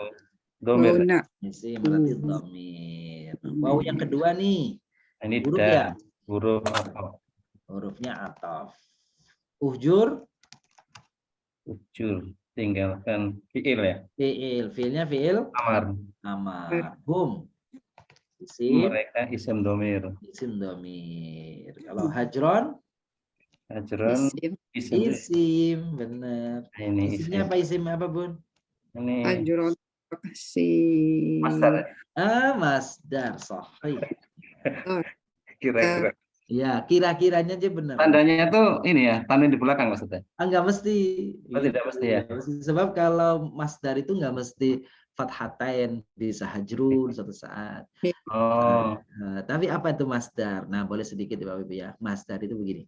Domir. Wauna. Isim berarti dhamir. Wawu yang kedua nih. Ini Huruf dan ya? huruf Hurufnya ataf. Uhjur, ujur. Tinggalkan fiil ya. fi'il. Fi'ilnya fi'il Amar. amar. Hum. Isim, Mereka isim domir. isim dhamir. Kalau hajron, Ajron Isim. isim. isim. Benar. Ini Isimnya isim. apa isim apa Bun? Ini Ajron. Kasih. masdar ya? Masdar. Sahih. Kira-kira. Ya, kira-kiranya aja benar. Tandanya itu ini ya, tanwin di belakang maksudnya. Enggak mesti. Oh, tidak mesti ya? Nggak mesti. Sebab kalau masdar itu enggak mesti fathatain, bisa hajrun suatu saat. Oh, Tapi apa itu masdar? Nah, boleh sedikit ya Bapak Ibu ya. Masdar itu begini.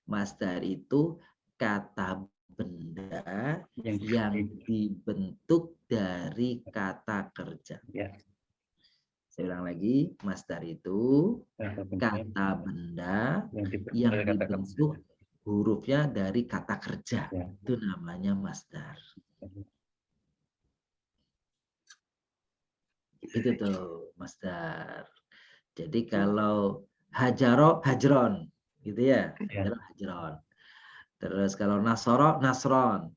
Masdar itu kata benda yang dibentuk dari kata kerja. ya. Saya ulang lagi, masdar itu kata benda yang dibentuk hurufnya dari kata kerja. Ya. Itu namanya masdar. Itu tuh masdar. Jadi kalau hajaro, hajron, gitu ya. Hajaro, hajron. Terus kalau nasoro, nasron.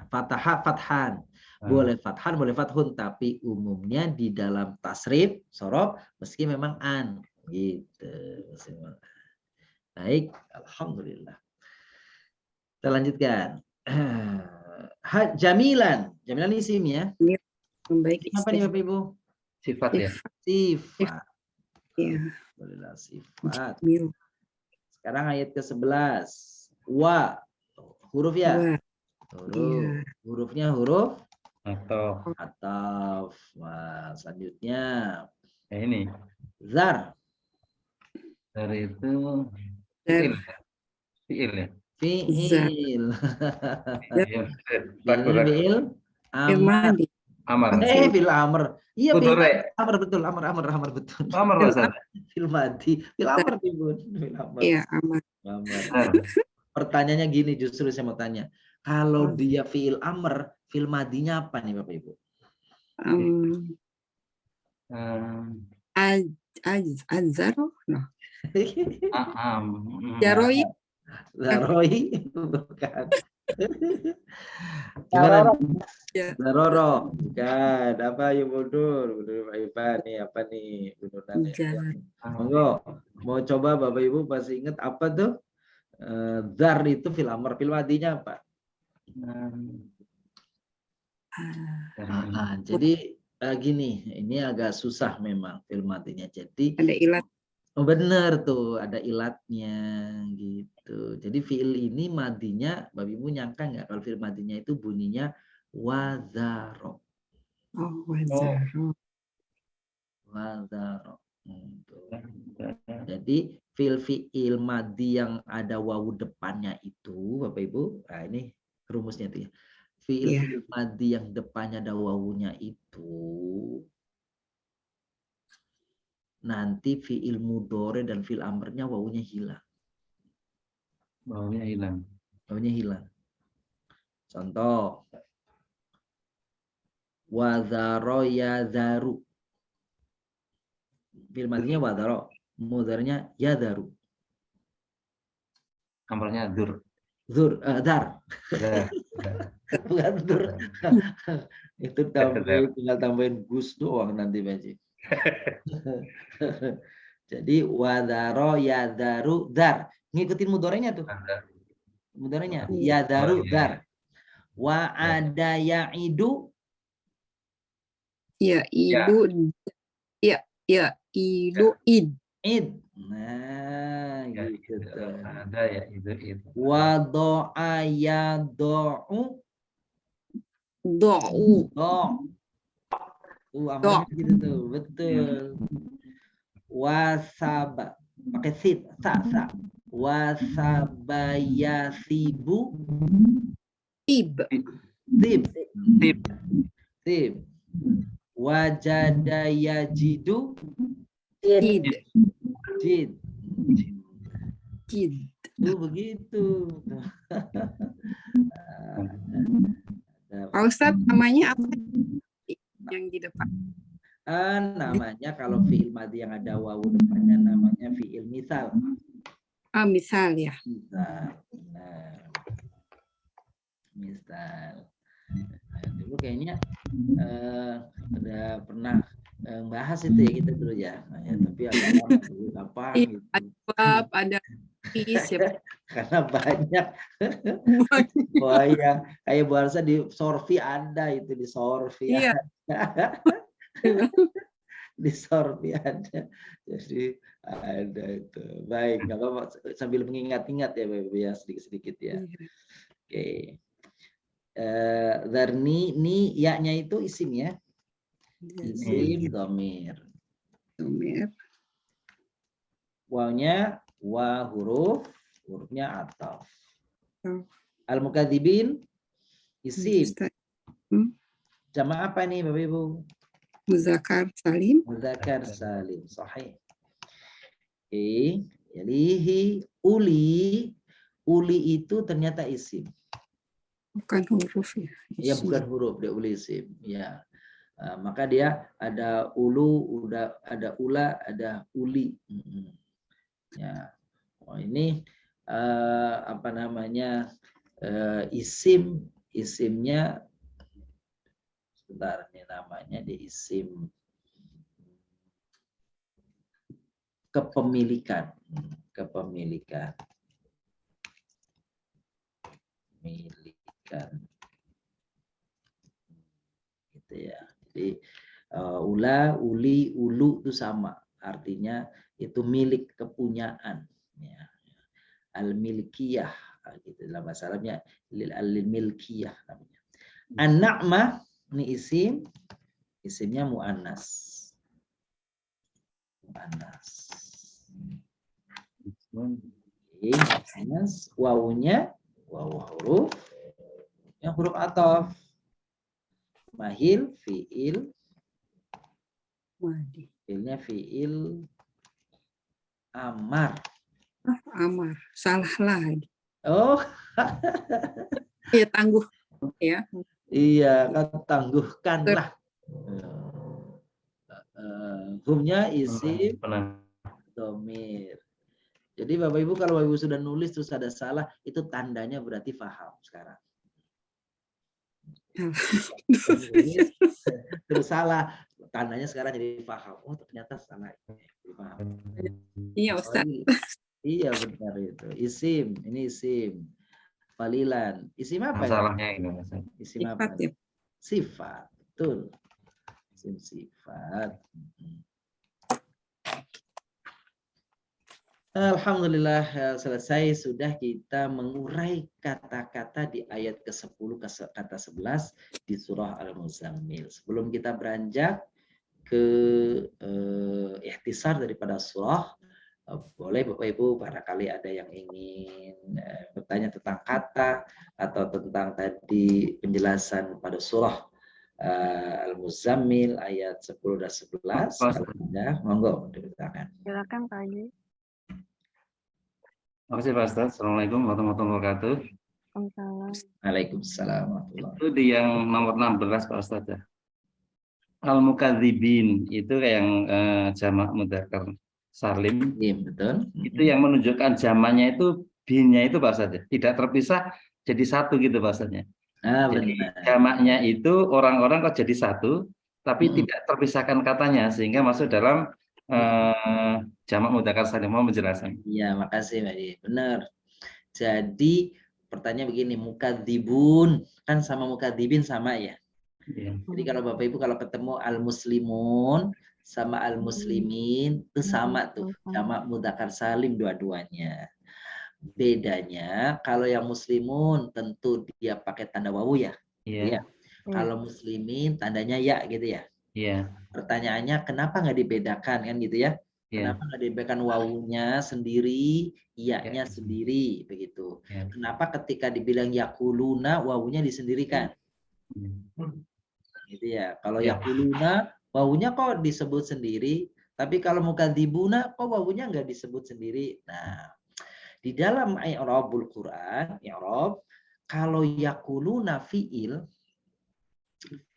Fataha, fathan. Boleh fathan, boleh fathun, tapi umumnya di dalam tasrif, sorof, meski memang an, gitu. Baik, alhamdulillah. Kita lanjutkan. Jamilan, jamilan isim ya. Baik. Apa nih Bapak Ibu? Sifat ya. Sifat. Ya. Alhamdulillah, sifat. Mil. Sekarang ayat ke-11. Wa, huruf ya. Huruf. Hurufnya huruf atau selanjutnya ini zar. Dari itu fiil ya. Fiil. Fiil Amar. Amar. Fil amr. Iya, fil amr betul. Amr betul. Amar bahasa. Fil madi. Fil amr Bun. Fil amr. Iya, amar. Pertanyaannya gini, justru saya mau tanya. Kalau dia fiil amr, fil madinya apa nih Bapak Ibu? Azaro? No. Jaroi? Zaroi? Bukan. Gimana? Zaroro? Bukan. Apa ya mundur? Mundur Pak Iban nih, apa nih? Monggo. Mau coba Bapak Ibu pasti ingat apa tuh? Zar itu fil amr, fil madinya apa? Jadi gini, ini agak susah memang fil madinya. Jadi ada ilat. Oh benar tuh, ada ilatnya gitu. Jadi fiil ini madinya, Bapak Ibu nyangka nggak kalau fiil madinya itu bunyinya wazaro. Oh, wazaro. Wazaro. Jadi fiil madi yang ada wawu depannya itu, Bapak Ibu, nah ini rumusnya tuh ya. Fiil madi yang depannya ada wawunya itu nanti fiil mudhari dan fiil amrnya wawunya hilang. Wawunya hilang. Contoh. Wazaro yazaru. Fiil madinya wazaro, mudharinya yadaru. Amrnya dur. Dar. Bukan dur. Itu tinggal tambahin gus doang nanti Baji. Jadi wadaro yadaru dar. Ngikutin mudorenya tuh. Mudorenya yadaru dar. Wa ada ya'idu. Ya, idu. Ya, ya, idu, id. Id. Nah, Ya, gitu itu. tuh. Ada ya itu. Wado'a yado'u. Do'u. Amalnya gitu tuh, betul. Wasaba, pakai sit, sa. Wasabayasibu, Tib. tib. Wajadayajidu, Tid. jid. Tid. Begitu. Pak Ustadz, namanya apa yang di depan? Namanya kalau fi'il madhi yang ada wawu depannya namanya fi'il misal. Misal ya. Misal. Nah, misal. Dulu kayaknya udah pernah bahas itu ya kita dulu ya. Nah, ya tapi agak lama dulu kapan gitu. Ada bab, ada siapa? Karena banyak. Wah ya, kayak bahasa di Sorfi ada itu di Sorfi. Iya. Di Sorfi ada. Jadi ada itu. Baik, nggak apa-apa sambil mengingat-ingat ya Bapak ya sedikit-sedikit ya. Oke. Zarni ni ya-nya itu isim ya. Isim dhamir. Domir. Wawnya wa hurufnya ataf. Al-mukadzibin isim. Jama apa nih Bapak Ibu? Muzakkar salim. Muzakkar salim. Sahih. Oke, yalihi uli. Uli itu ternyata isim. Bukan huruf ya. Ya bukan huruf, dia uli isim. Ya. Maka dia ada ulu, ada ula, ada uli. Ya. Oh, ini apa namanya? Isimnya sebentar, ini namanya di isim kepemilikan. Gitu ya. Jadi ula, uli, ulu itu sama, artinya itu milik kepunyaan. Ya. Al-milkiyah, gitu dalam bahasa Arabnya al-milkiyah namanya. An-na'mah ini isimnya muannas. Muannas, wawunya wawu huruf yang huruf ataf. Mahil fiil. Fiilnya fiil amar. Amar, salah lagi. Oh. Ya tangguh ya. Iya, kan tangguhkanlah. Humnya isim dhamir. Jadi Bapak Ibu kalau Bapak Ibu sudah nulis terus ada salah, itu tandanya berarti paham sekarang. Terus salah, tandanya sekarang jadi paham. Oh ternyata salah. Paham. Iya Ustaz. Iya benar itu. Isim, ini isim. Falilan. Isim apa? Masalahnya ini. Isim apa? Ya. Sifat. Betul. Isim sifat. Alhamdulillah selesai sudah kita mengurai kata-kata di ayat ke-10 kata 11 di surah Al-Muzammil. Sebelum kita beranjak ke ikhtisar daripada surah, boleh Bapak Ibu barangkali ada yang ingin bertanya tentang kata atau tentang tadi penjelasan pada surah Al-Muzammil ayat 10 dan 11. Kalau ada, monggo diberitakan. Silakan Pak Haji. Terima kasih Pak Ustaz. Assalamualaikum warahmatullahi wabarakatuh. Waalaikumsalam. Itu di yang nomor 16 Pak Ustaz ya. Al-mukadzibin itu yang jamak mudzakkar salim. Iya, betul. Itu yang menunjukkan jamaknya itu binnya itu Pak Ustaz ya. Tidak terpisah jadi satu gitu Pak Ustaz ya. Jadi jamaknya itu orang-orang kok jadi satu tapi tidak terpisahkan katanya sehingga masuk dalam jamak mudzakkar salim, mau menjelaskan. Iya, makasih Mbak Di. Benar. Jadi pertanyaan begini, mukadzibun kan sama mukadzibin sama ya. Iya. Jadi kalau Bapak Ibu kalau ketemu al-muslimun sama al-muslimin itu sama tuh, jamak mudzakkar salim dua-duanya. Bedanya kalau yang muslimun tentu dia pakai tanda wawu ya. Gitu ya. Kalau muslimin tandanya ya gitu ya. Iya. Pertanyaannya kenapa nggak dibedakan kan gitu ya? Kenapa nggak dibedakan wawunya sendiri, iya-nya sendiri begitu? Kenapa ketika dibilang yakuluna wawunya disendirikan? Gitu ya. Kalau yakuluna wawunya kok disebut sendiri, tapi kalau mukadzibuna kok wawunya nggak disebut sendiri? Nah, di dalam i'rabul Quran, i'rab kalau yakuluna fiil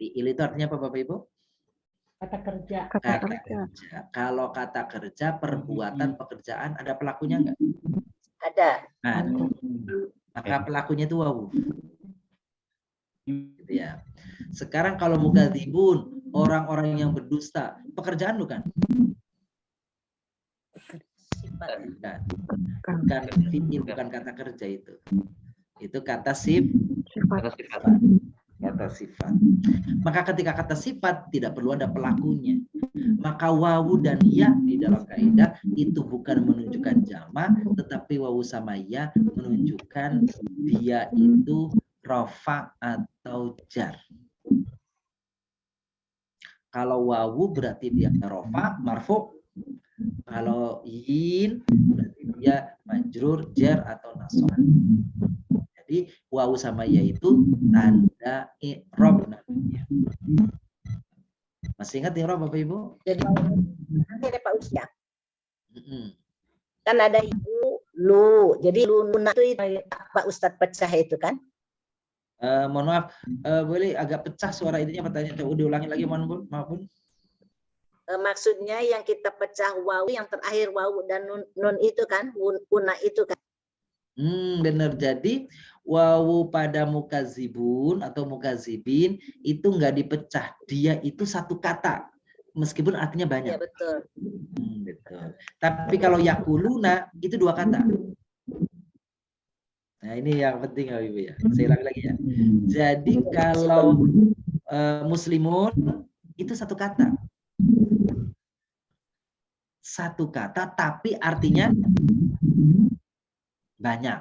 itu artinya apa Bapak Ibu? Kata kerja. Kata kerja. Kalau kata kerja, perbuatan pekerjaan ada pelakunya enggak? Ada. Nah, maka pelakunya itu wawu. Gitu ya. Sekarang kalau mukadzibun, orang-orang yang berdusta, pekerjaan bukan? Bukan fiil, bukan kata kerja itu. Itu kata sifat. Kata sifat. Maka ketika kata sifat tidak perlu ada pelakunya. Maka wawu dan ya di dalam kaidah itu bukan menunjukkan jamak, tetapi wawu sama ya menunjukkan dia itu rofa atau jar. Kalau wawu berarti dia rofa, marfu. Kalau yin berarti dia majrur, jar atau nasab. Jadi wawu sama ya itu tanda i'rab namanya. Masih ingat i'rab Bapak Ibu? Jadi nanti ada Pak Ustaz. Kan ada ibu lu. Jadi luna itu Pak Ustaz pecah itu kan? Mohon maaf, boleh agak pecah suara ininya pertanyaan. Coba diulangi lagi maafun. Maksudnya yang kita pecah wawu yang terakhir wawu dan nun itu kan, una itu kan. Benar. Jadi wawu pada mukazibun atau mukazibin itu nggak dipecah. Dia itu satu kata. Meskipun artinya banyak. Ya betul. Betul. Tapi kalau yakuluna itu dua kata. Nah ini yang penting Ibu ya. Saya ulangi lagi ya. Jadi kalau muslimun itu satu kata. Satu kata tapi artinya banyak.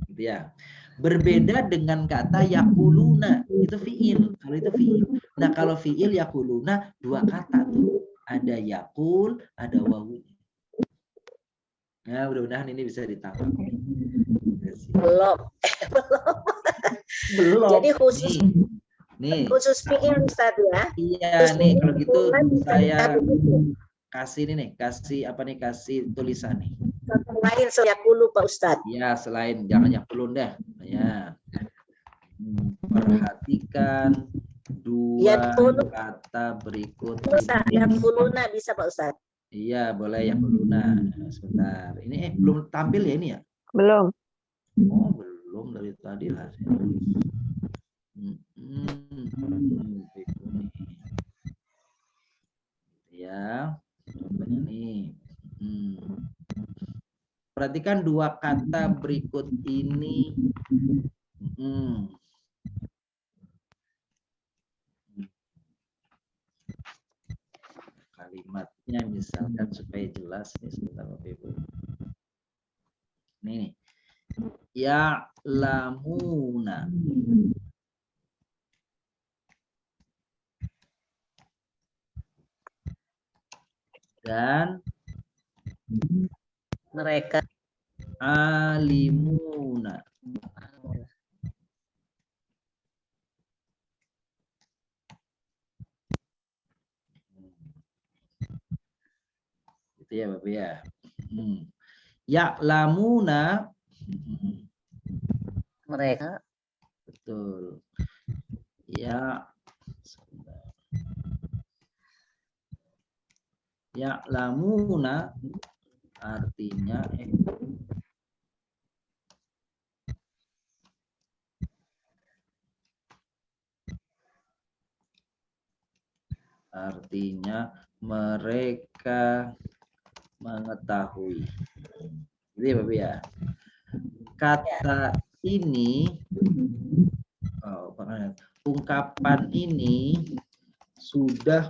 Gitu ya. Berbeda dengan kata yakuluna, itu fiil. Kalau itu fiil. Nah, kalau fiil yakuluna dua kata tuh. Ada yakul, ada wawu. Nah, mudah-mudahan ini bisa ditangkap. Belum. Belum. Jadi khusus khusus fiil Ustaz ya. Iya nih, kalau gitu saya kasih ini nih, kasih tulisan nih. Lain yakulu Pak Ustaz. Ya, selain jangan yakulun deh. Ya. Perhatikan dua kata berikut. Yakuluna bisa Pak Ustaz. Iya, boleh yakuluna. Sebentar. Ini belum tampil ya ini ya? Belum. Oh, belum dari tadi lah. Ya. Ini. Perhatikan dua kata berikut ini. Kalimatnya misalkan supaya jelas nih sebentar Bapak Ibu. Nih. Ya lamuna. Dan mereka alimuna. Itu ya Bapak ya. Ya lamuna. Mereka. Betul. Ya. Ya lamuna artinya mereka mengetahui. Gitu ya Bapak ya. Kata ini, ungkapan ini sudah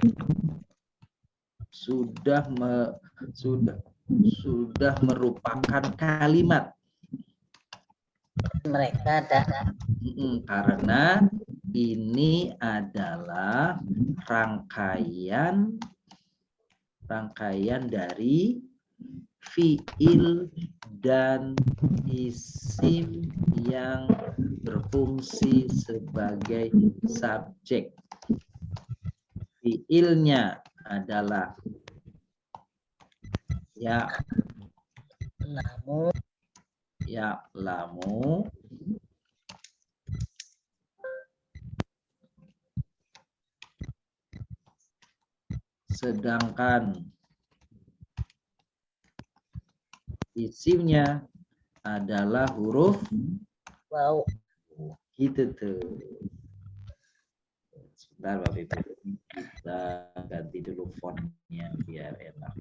merupakan kalimat. Mereka adalah Karena ini adalah rangkaian dari fiil dan isim yang berfungsi sebagai subjek. Fiilnya adalah ya'lamu, sedangkan isimnya adalah huruf waw. Gitu tuh. Sebentar Bapak Ibu, kita ganti dulu fontnya biar enak.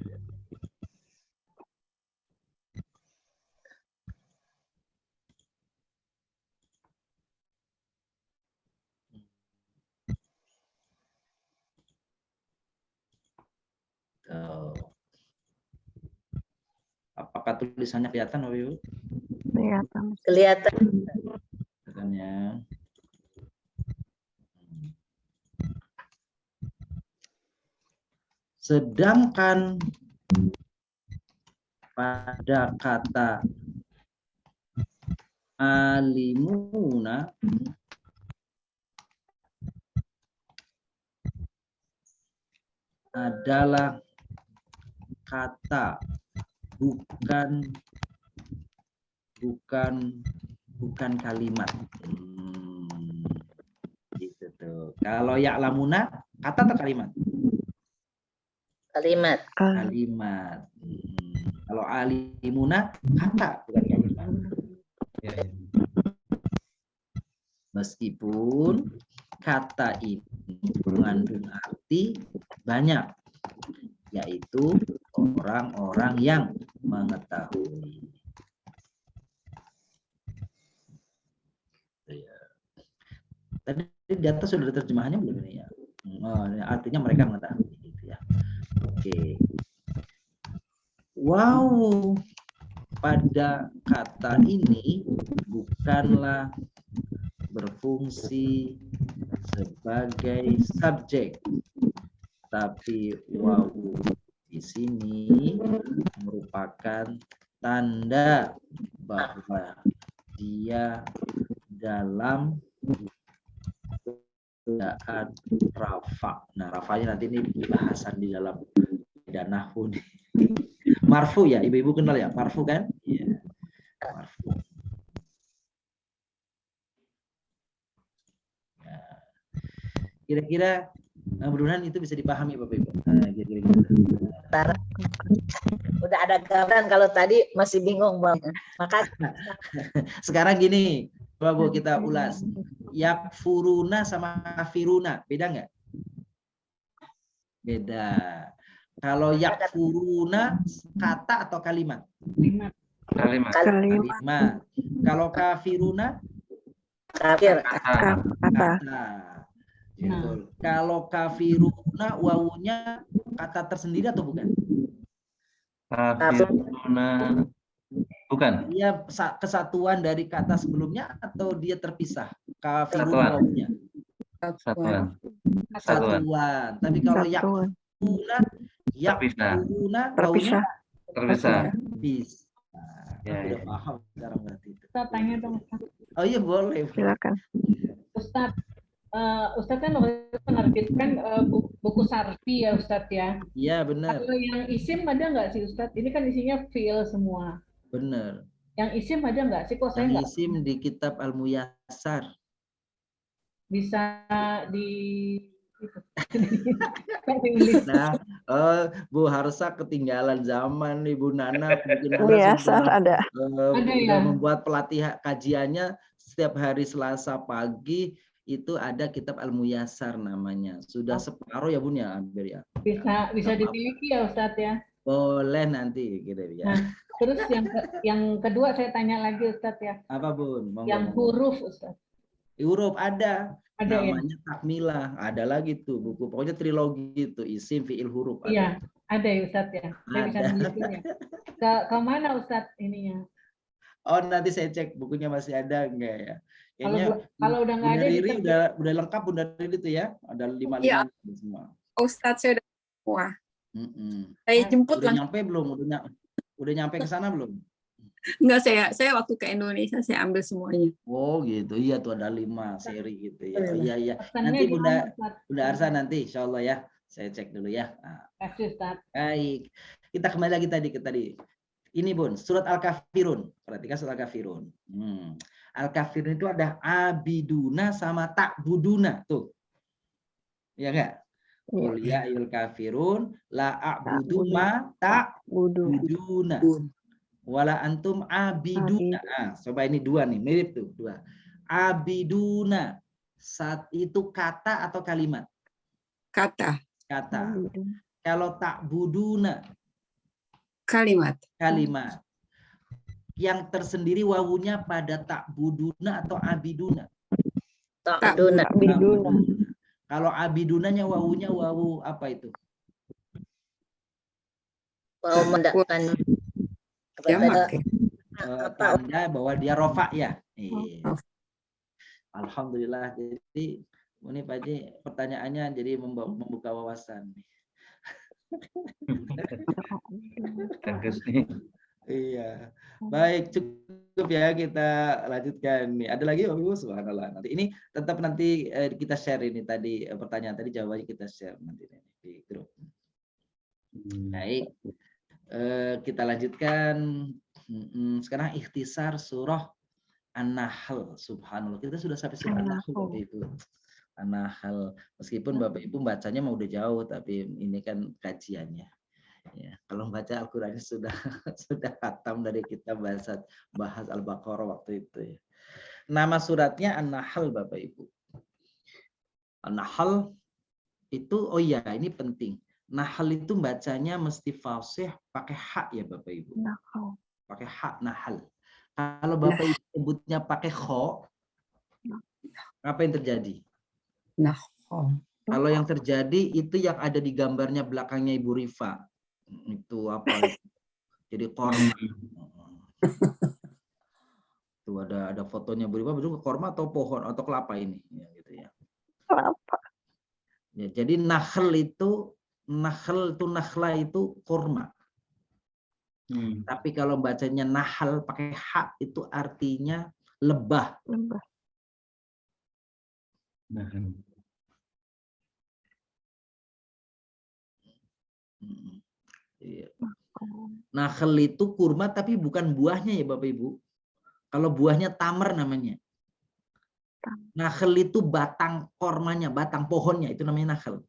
Tuh. Apakah tulisannya kelihatan Bapak Ibu? Kelihatan. Kelihatannya. Sedangkan pada kata alimuna adalah kata, bukan kalimat. Gitu tuh. Kalau ya'lamuna kata atau kalimat? Kalimat. Kalau alimuna kata, bukan kalimat. Meskipun kata ini mengandung arti banyak, yaitu orang-orang yang mengetahui. Tadi di atas sudah ada terjemahannya belum ini ya? Artinya mereka mengetahui gitu ya. Oke. Wow, pada kata ini bukanlah berfungsi sebagai subjek, tapi wow di sini merupakan tanda bahwa dia dalam keadaan rafa. Nah, rafanya nanti ini bahasan di dalam nahwu. Marfu ya, ibu-ibu kenal ya, marfu kan? Iya. Marfu. Nah, kira-kira mudah-mudahan itu bisa dipahami Bapak Ibu. Nah, kira-kira gitu. Udah ada gambaran, kalau tadi masih bingung Bang. Maka sekarang gini, Bapak Ibu, kita ulas. Yakfuruna sama kafiruna, beda nggak? Beda. Kalau yakfuruna kata atau kalimat? Kalimat. Kalau kafiruna? kafir. Kata. Gitu. Kalau kafiruna wawunya kata tersendiri atau bukan? Kafiruna bukan. Dia kesatuan dari kata sebelumnya atau dia terpisah? Kafiruna wawunya. Satuan. Tapi kalau yakfuruna wawunya terpisah. Bisa. Ya, Udah paham sekarang berarti. Ustaz tanya dong. Oh iya boleh. Silakan. Ustaz, Ustaz kan waktu itu menerbitkan buku Sarfi ya Ustaz ya. Iya benar. Kalau yang isim ada nggak sih Ustaz? Ini kan isinya fiil semua. Benar. Yang isim ada nggak sih? Kok saya Yang nggak isim di kitab Al-Muyassar. bisa di Nah, Bu Harsa ketinggalan zaman nih Bu Nana. Ada. Sudah membuat pelatihan kajiannya setiap hari Selasa pagi itu ada kitab Al-Muyassar namanya. Sudah separuh ya Bun ya, Amber ya. Bisa dimiliki ya Ustadz ya. Boleh nanti gitu ya. Nah, terus yang kedua saya tanya lagi Ustadz ya. Apa Bun? Yang huruf Ustadz. Huruf ada. Ada namanya Takmilah. Ada lagi tuh buku. Pokoknya trilogi itu isim, fiil, huruf. Iya, ada ya Ustadz ya. Saya bisa memilikinya. Ke mana Ustadz ininya? Oh, nanti saya cek bukunya masih ada enggak ya. Kalau udah nggak ada, Riri udah lengkap Bunda Riri itu ya. Ada 5 Ya. semua. Ustadz saya udah semua. Saya jemput udah langsung. nyampe belum? Udah nyampe ke sana belum? Enggak, saya waktu ke Indonesia saya ambil semuanya. Oh gitu, iya tuh ada 5 seri gitu ya. Oh, iya. Pesannya Nanti Bunda gimana, Arsa nanti, insya Allah ya. Saya cek dulu ya. Kasih Ustadz. Baik, kita kembali lagi tadi. Ini Bun, surat Al-Kafirun. Perhatikan surat Al-Kafirun. Al-Kafirun itu ada abiduna sama ta'buduna tuh. Ya enggak? Qul ya ayyuhal kafirun la a'budu ma ta'buduna. Wala antum abiduna. Coba ini 2 nih, mirip tuh 2. Abiduna. Saat itu kata atau kalimat? Kata. Kalau ta'buduna. Kalimat. Yang tersendiri wawunya pada ta'buduna atau abiduna? Ta'buduna. Kalau abidunanya wawunya wawu apa itu? Wawu mendakan tanda bahwa dia rofa ya. Alhamdulillah. Jadi ini Pak Haji pertanyaannya jadi membuka wawasan. Iya. Baik, cukup ya, kita lanjutkan nih. Ada lagi Bapak Ibu? Subhanallah. Nanti kita share ini tadi pertanyaan tadi, jawabannya kita share nanti di grup. Baik. Kita lanjutkan. Sekarang ikhtisar surah An-Nahl. Subhanallah. Kita sudah sampai surah An-Nahl Bapak Ibu. An-Nahl. Meskipun Bapak Ibu bacanya mau udah jauh, tapi ini kan kajiannya. Ya, kalau baca Al-Qur'annya sudah khatam dari kita bahas Al-Baqarah waktu itu ya. Nama suratnya An-Nahl Bapak Ibu. An-Nahl itu ini penting. Nahl itu bacanya mesti fasih pakai hak ya Bapak Ibu. Pakai hak Nahl. Kalau Bapak Ibu sebutnya pakai kho, apa yang terjadi? Kalau yang terjadi itu yang ada di gambarnya belakangnya Ibu Rifa. Itu apa? Jadi korma. Itu ada fotonya Ibu Rifa, betul korma atau pohon atau kelapa ini ya, gitu ya. Kelapa. Ya, jadi nakhla itu korma. Tapi kalau bacanya nahal pakai hak itu artinya lebah. Nakhel itu kurma tapi bukan buahnya ya Bapak Ibu. Kalau buahnya tamar namanya. Nakhel itu batang kormanya, batang pohonnya itu namanya nakhel.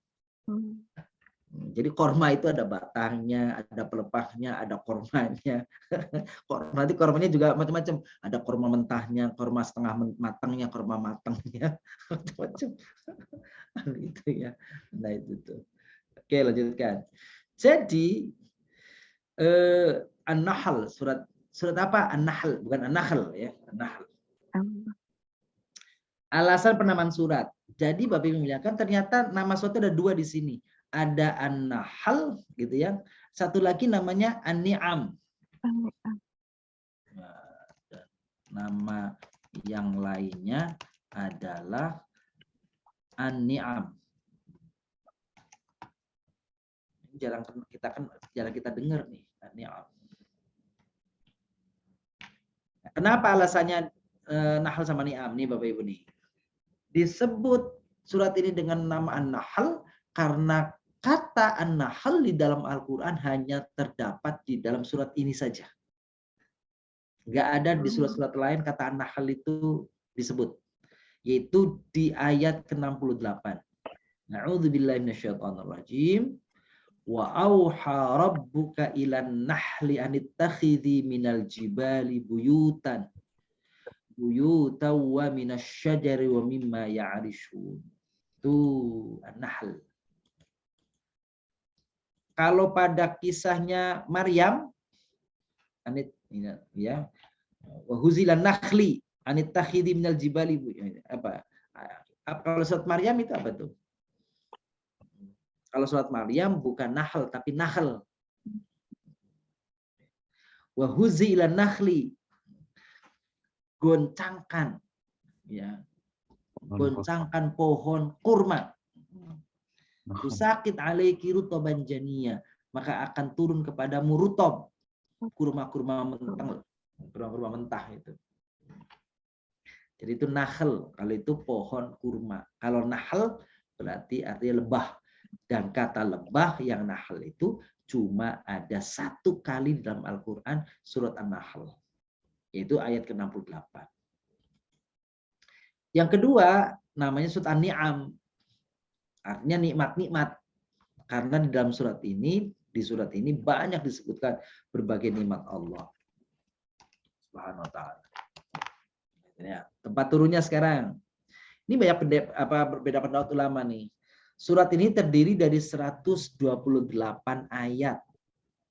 Jadi korma itu ada batangnya, ada pelepahnya, ada kormanya. Nanti kormanya juga macam-macam. Ada korma mentahnya, korma setengah matangnya, korma matangnya, macam-macam. Itu ya. Nah itu tuh. Oke, lanjutkan. Jadi An-Nahl, surat apa? An-Nahl, bukan An-Nahl ya, An-Nahl. Alasan penamaan surat. Jadi Bapak Ibu muliakan, ternyata nama surat ada 2 di sini. Ada An-Nahl gitu ya. Satu lagi namanya An-Ni'am. Nama yang lainnya adalah An-Ni'am. Jarang kita dengar nih An-Ni'am. Kenapa alasannya Nahl sama Ni'am nih Bapak Ibu nih? Disebut surat ini dengan nama An-Nahl karena kata An-Nahl di dalam Al-Quran hanya terdapat di dalam surat ini saja. Nggak ada di surat-surat lain kata An-Nahl itu disebut. Yaitu di ayat ke-68. Na'udzubillahi minasyaitonirrajim. Wa auha rabbuka ilan nahli anittakhidhi minal jibali buyutan. buyutan wa minasyajari wa mimma ya'rishun. Itu An-Nahl. Kalau pada kisahnya Maryam, ya, wa huzilan nakhli anit takhidi minal jibali, apa? Kalau surat Maryam itu apa tuh? Kalau surat Maryam bukan nahl tapi nahl. Wa huzilan nakhli, goncangkan, ya, goncangkan pohon kurma. Tusakit alaiki rutoban janiya, maka akan turun kepadamu rutob, kurma-kurma mentah, kurma-kurma mentah itu. Jadi itu nahl, kalau itu pohon kurma. Kalau nahl berarti artinya lebah. Dan kata lebah yang nahl itu cuma ada satu kali dalam Al-Quran surat An-Nahl, yaitu ayat ke-68. Yang kedua namanya surat An-Ni'am, artinya nikmat-nikmat. Karena di dalam surat ini, di surat ini banyak disebutkan berbagai nikmat Allah Subhanahu wa ta'ala. Ya, tempat turunnya sekarang. Ini banyak berbeda pendapat ulama nih. Surat ini terdiri dari 128 ayat,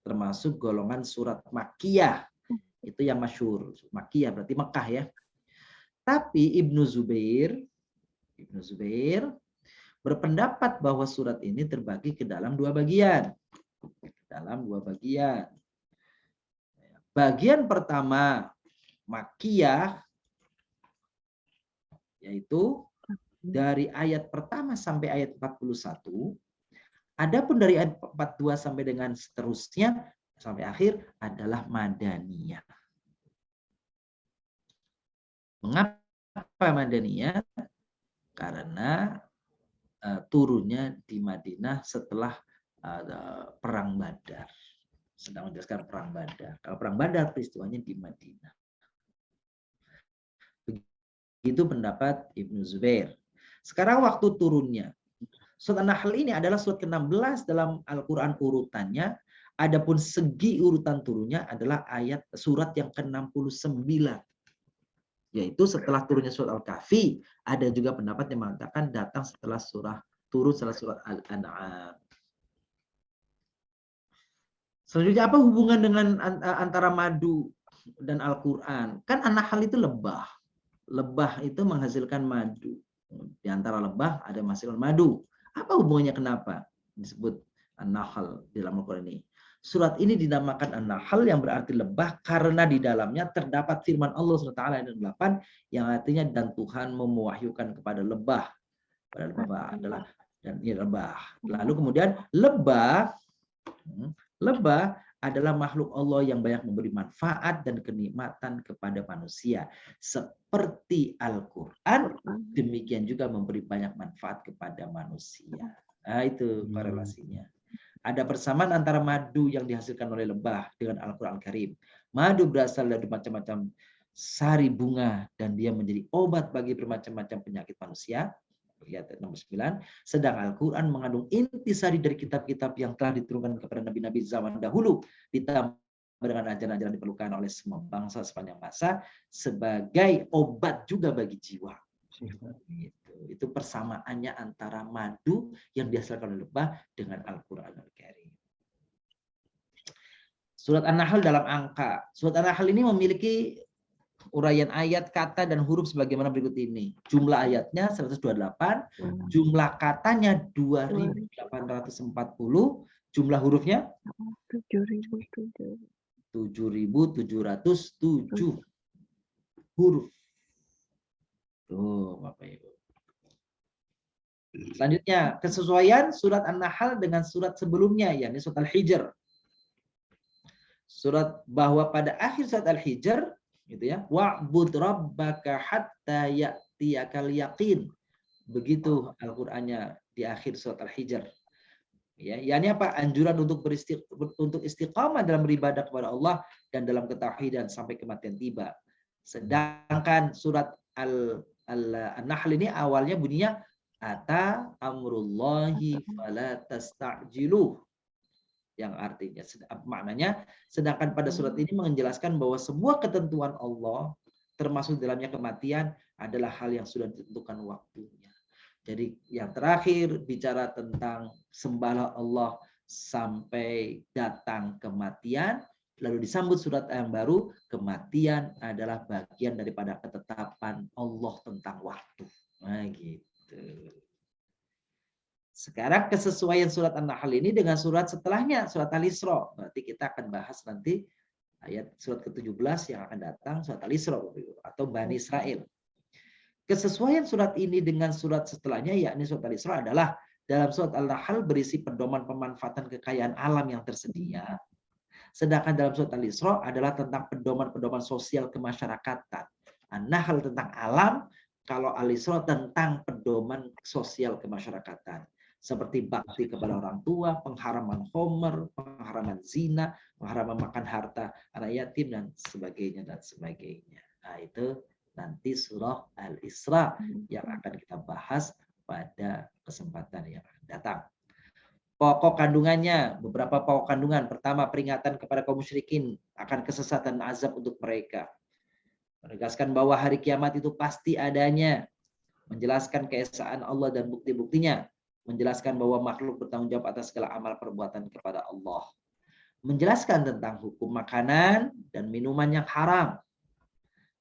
termasuk golongan surat Makkiyah. Itu yang masyhur. Makkiyah berarti Mekah ya. Tapi Ibnu Zubair berpendapat bahwa surat ini terbagi ke dalam dua bagian. Bagian pertama Makkiyah, yaitu dari ayat pertama sampai ayat 41. Adapun dari ayat 42 sampai dengan seterusnya sampai akhir adalah Madaniyah. Mengapa Madaniyah? Karena turunnya di Madinah setelah perang Badar. Sedang menjelaskan perang Badar. Kalau perang Badar peristiwanya di Madinah. Begitu pendapat Ibnu Zubair. Sekarang waktu turunnya. Surat An-Nahl ini adalah surat ke-16 dalam Al-Quran urutannya. Adapun segi urutan turunnya adalah surat yang ke-69. Yaitu setelah turunnya surat Al-Kahfi. Ada juga pendapat yang mengatakan datang setelah surat Al-An'am. Selanjutnya apa hubungan dengan antara madu dan Al-Quran? Kan An-Nahl itu lebah. Lebah itu menghasilkan madu. Di antara lebah ada menghasilkan madu. Apa hubungannya, kenapa disebut An-Nahl di dalam Al-Quran ini? Surat ini dinamakan An-Nahl yang berarti lebah karena di dalamnya terdapat firman Allah SWT ayat 8 yang artinya dan Tuhan mewahyukan kepada lebah. Pada lebah adalah dan ini lebah. Lalu kemudian lebah adalah makhluk Allah yang banyak memberi manfaat dan kenikmatan kepada manusia. Seperti Al-Quran, demikian juga memberi banyak manfaat kepada manusia. Nah, itu korelasinya. Ada persamaan antara madu yang dihasilkan oleh lebah dengan Al-Quran Karim. Madu berasal dari macam-macam sari bunga dan dia menjadi obat bagi bermacam-macam penyakit manusia. Lihat nomor 9. Sedang Al-Quran mengandung intisari dari kitab-kitab yang telah diturunkan kepada nabi-nabi zaman dahulu, ditambah dengan ajaran-ajaran diperlukan oleh semua bangsa sepanjang masa sebagai obat juga bagi jiwa. Itu persamaannya antara madu yang dihasilkan oleh lebah dengan Al-Quran Al-Karim. Surat An-Nahl dalam angka. Surat An-Nahl ini memiliki uraian ayat, kata, dan huruf sebagaimana berikut ini. Jumlah ayatnya 128, jumlah katanya 2.840, jumlah hurufnya 7.707 huruf. Tuh, Bapak Ibu. Selanjutnya, kesesuaian surat An-Nahl dengan surat sebelumnya, yakni surat Al-Hijr. Surat bahwa pada akhir surat Al-Hijr, gitu ya, wa'bud rabbaka hatta ya'tiyakal yaqin. Begitu Al-Qur'annya di akhir surat Al-Hijr. Ya, yakni apa? Anjuran untuk istiqamah dalam beribadah kepada Allah dan dalam ketauhidan sampai kematian tiba. Sedangkan surat An-Nahl ini awalnya bunyinya ata amrullahi fala tasta'jiluh. Yang artinya maknanya sedangkan pada surat ini menjelaskan bahwa semua ketentuan Allah termasuk dalamnya kematian adalah hal yang sudah ditentukan waktunya. Jadi yang terakhir bicara tentang sembahlah Allah sampai datang kematian, lalu disambut surat yang baru, kematian adalah bagian daripada ketetapan Allah tentang waktu. Nah gitu. Sekarang kesesuaian surat An-Nahl ini dengan surat setelahnya, surat Al-Isra. Berarti kita akan bahas nanti ayat surat ke-17 yang akan datang, surat Al-Isra atau Bani Israel. Kesesuaian surat ini dengan surat setelahnya, yakni surat Al-Isra adalah dalam surat Al-Nahl berisi pedoman pemanfaatan kekayaan alam yang tersedia. Sedangkan dalam surat Al-Isra adalah tentang pedoman-pedoman sosial kemasyarakatan. An-Nahl tentang alam, kalau Al-Isra tentang pedoman sosial kemasyarakatan. Seperti bakti kepada orang tua, pengharaman homer, pengharaman zina, pengharaman makan harta anak yatim, dan sebagainya, dan sebagainya. Nah itu nanti surah Al-Isra yang akan kita bahas pada kesempatan yang akan datang. Pokok kandungannya, beberapa pokok kandungan. Pertama, peringatan kepada kaum musyrikin akan kesesatan azab untuk mereka. Menegaskan bahwa hari kiamat itu pasti adanya. Menjelaskan keesaan Allah dan bukti-buktinya. Menjelaskan bahwa makhluk bertanggung jawab atas segala amal perbuatan kepada Allah. Menjelaskan tentang hukum makanan dan minuman yang haram.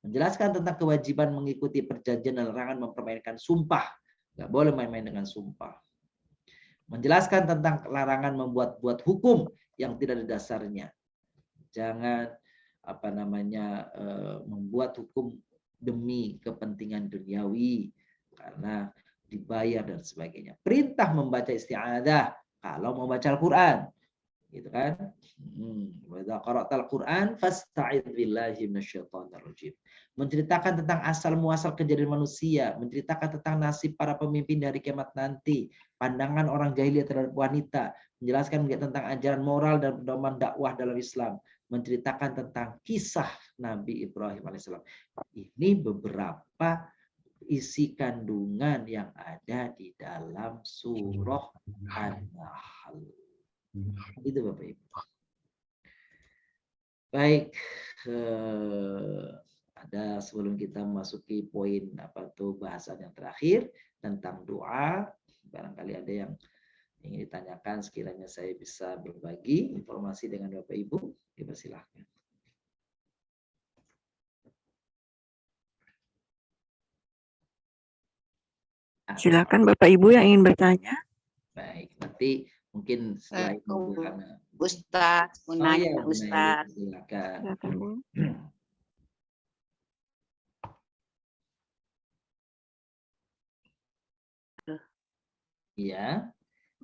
Menjelaskan tentang kewajiban mengikuti perjanjian dan larangan mempermainkan sumpah. Nggak boleh main-main dengan sumpah. Menjelaskan tentang larangan membuat-buat hukum yang tidak ada dasarnya. Jangan membuat hukum demi kepentingan duniawi karena dibayar dan sebagainya. Perintah membaca isti'adah kalau mau baca Al-Qur'an. Gitu kan? Wa idza qara'tal Qur'an fasta'idz billahi minasyaitonir rajim. Menceritakan tentang asal muasal kejadian manusia, menceritakan tentang nasib para pemimpin dari kiamat nanti, pandangan orang jahiliyah terhadap wanita, menjelaskan tentang ajaran moral dan pedoman dakwah dalam Islam, menceritakan tentang kisah Nabi Ibrahim alaihissalam. Ini beberapa isi kandungan yang ada di dalam surah An-Nahl. Itu Bapak Ibu. Baik, ada sebelum kita masuki poin bahasan yang terakhir tentang doa, barangkali ada yang ingin ditanyakan, sekiranya saya bisa berbagi informasi dengan Bapak Ibu, dipersilahkan. Silakan Bapak Ibu yang ingin bertanya. Baik, nanti mungkin setelah itu Ustaz, mau nanya Ustaz. Silakan. Silakan Bu. Iya.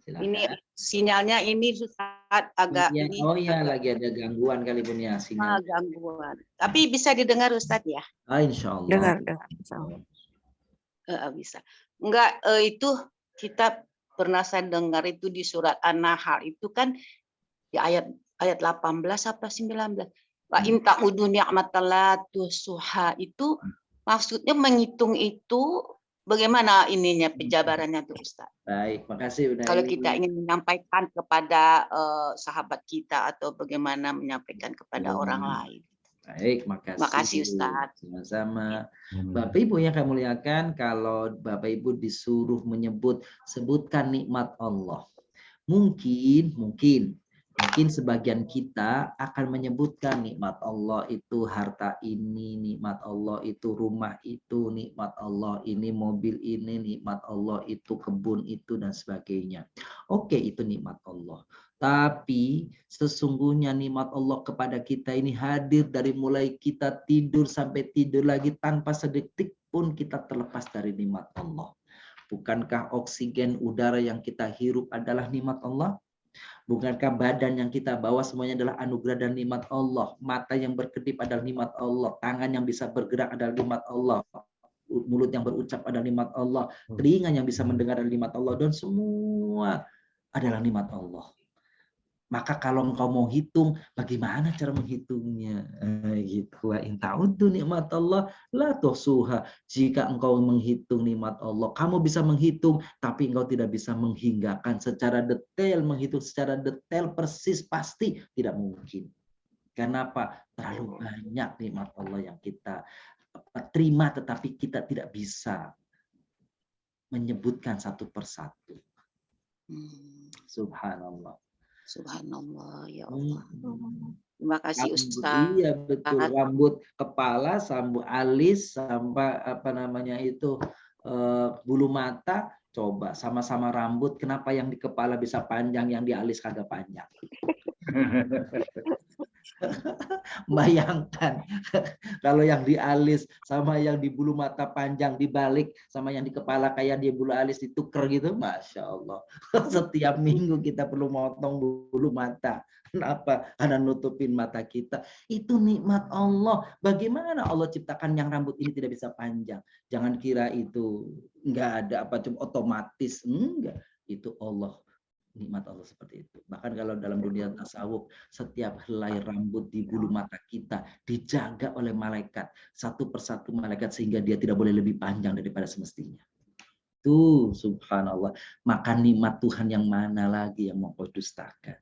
Silakan. Ini sinyalnya ini Ustaz agak ya, ini. Oh iya, lagi ada gangguan kali Bun ya sinyal. Gangguan. Tapi bisa didengar Ustaz ya? Insya Allah. Dengar. Bisa. Enggak, itu kita pernah saya dengar itu di surat An-Nahl itu kan di ayat 18 apa 19. Wa in ta'udu ni'matallahi tuhsuha itu maksudnya menghitung itu bagaimana ininya penjabarannya tuh Ustaz? Baik, makasih udah. Kalau kita ingin menyampaikan kepada sahabat kita atau bagaimana menyampaikan kepada orang lain. Baik, makasih. Makasih Ustaz. Sama-sama. Bapak Ibu yang kami muliakan, kalau Bapak Ibu disuruh sebutkan nikmat Allah. Mungkin sebagian kita akan menyebutkan nikmat Allah itu harta ini, nikmat Allah itu rumah itu, nikmat Allah ini mobil ini, nikmat Allah itu kebun itu, dan sebagainya. Oke, itu nikmat Allah. Tapi sesungguhnya nikmat Allah kepada kita ini hadir dari mulai kita tidur sampai tidur lagi, tanpa sedetik pun kita terlepas dari nikmat Allah. Bukankah oksigen udara yang kita hirup adalah nikmat Allah? Bukankah badan yang kita bawa semuanya adalah anugerah dan nikmat Allah? Mata yang berkedip adalah nikmat Allah. Tangan yang bisa bergerak adalah nikmat Allah. Mulut yang berucap adalah nikmat Allah. Telinga yang bisa mendengar adalah nikmat Allah. Dan semua adalah nikmat Allah. Maka kalau engkau mau hitung, bagaimana cara menghitungnya? Gitu. Wa in ta'uddu nikmat Allah la tuhsuha. Jika engkau menghitung nikmat Allah, kamu bisa menghitung, tapi engkau tidak bisa menghinggakan secara detail, menghitung secara detail persis pasti tidak mungkin. Kenapa? Terlalu banyak nikmat Allah yang kita terima, tetapi kita tidak bisa menyebutkan satu persatu. Subhanallah. Subhanallah, ya Allah. Terima kasih Rambut, Ustaz. iya betul, rambut kepala, rambut alis, sampai bulu mata. Coba sama-sama rambut, kenapa yang di kepala bisa panjang, yang di alis kagak panjang? Bayangkan kalau yang di alis sama yang di bulu mata panjang dibalik, sama yang di kepala kayak di bulu alis dituker gitu, Masya Allah. Setiap minggu kita perlu motong bulu mata. Kenapa? Karena nutupin mata kita. Itu nikmat Allah. Bagaimana Allah ciptakan yang rambut ini tidak bisa panjang? Jangan kira itu enggak ada apa, cuma otomatis. Enggak. Itu Allah. Nikmat Allah seperti itu. Bahkan kalau dalam dunia tasawuf, setiap helai rambut di bulu mata kita dijaga oleh malaikat, satu persatu malaikat, sehingga dia tidak boleh lebih panjang daripada semestinya. Tuh, subhanallah. Maka nikmat Tuhan yang mana lagi yang mau kau dustakan?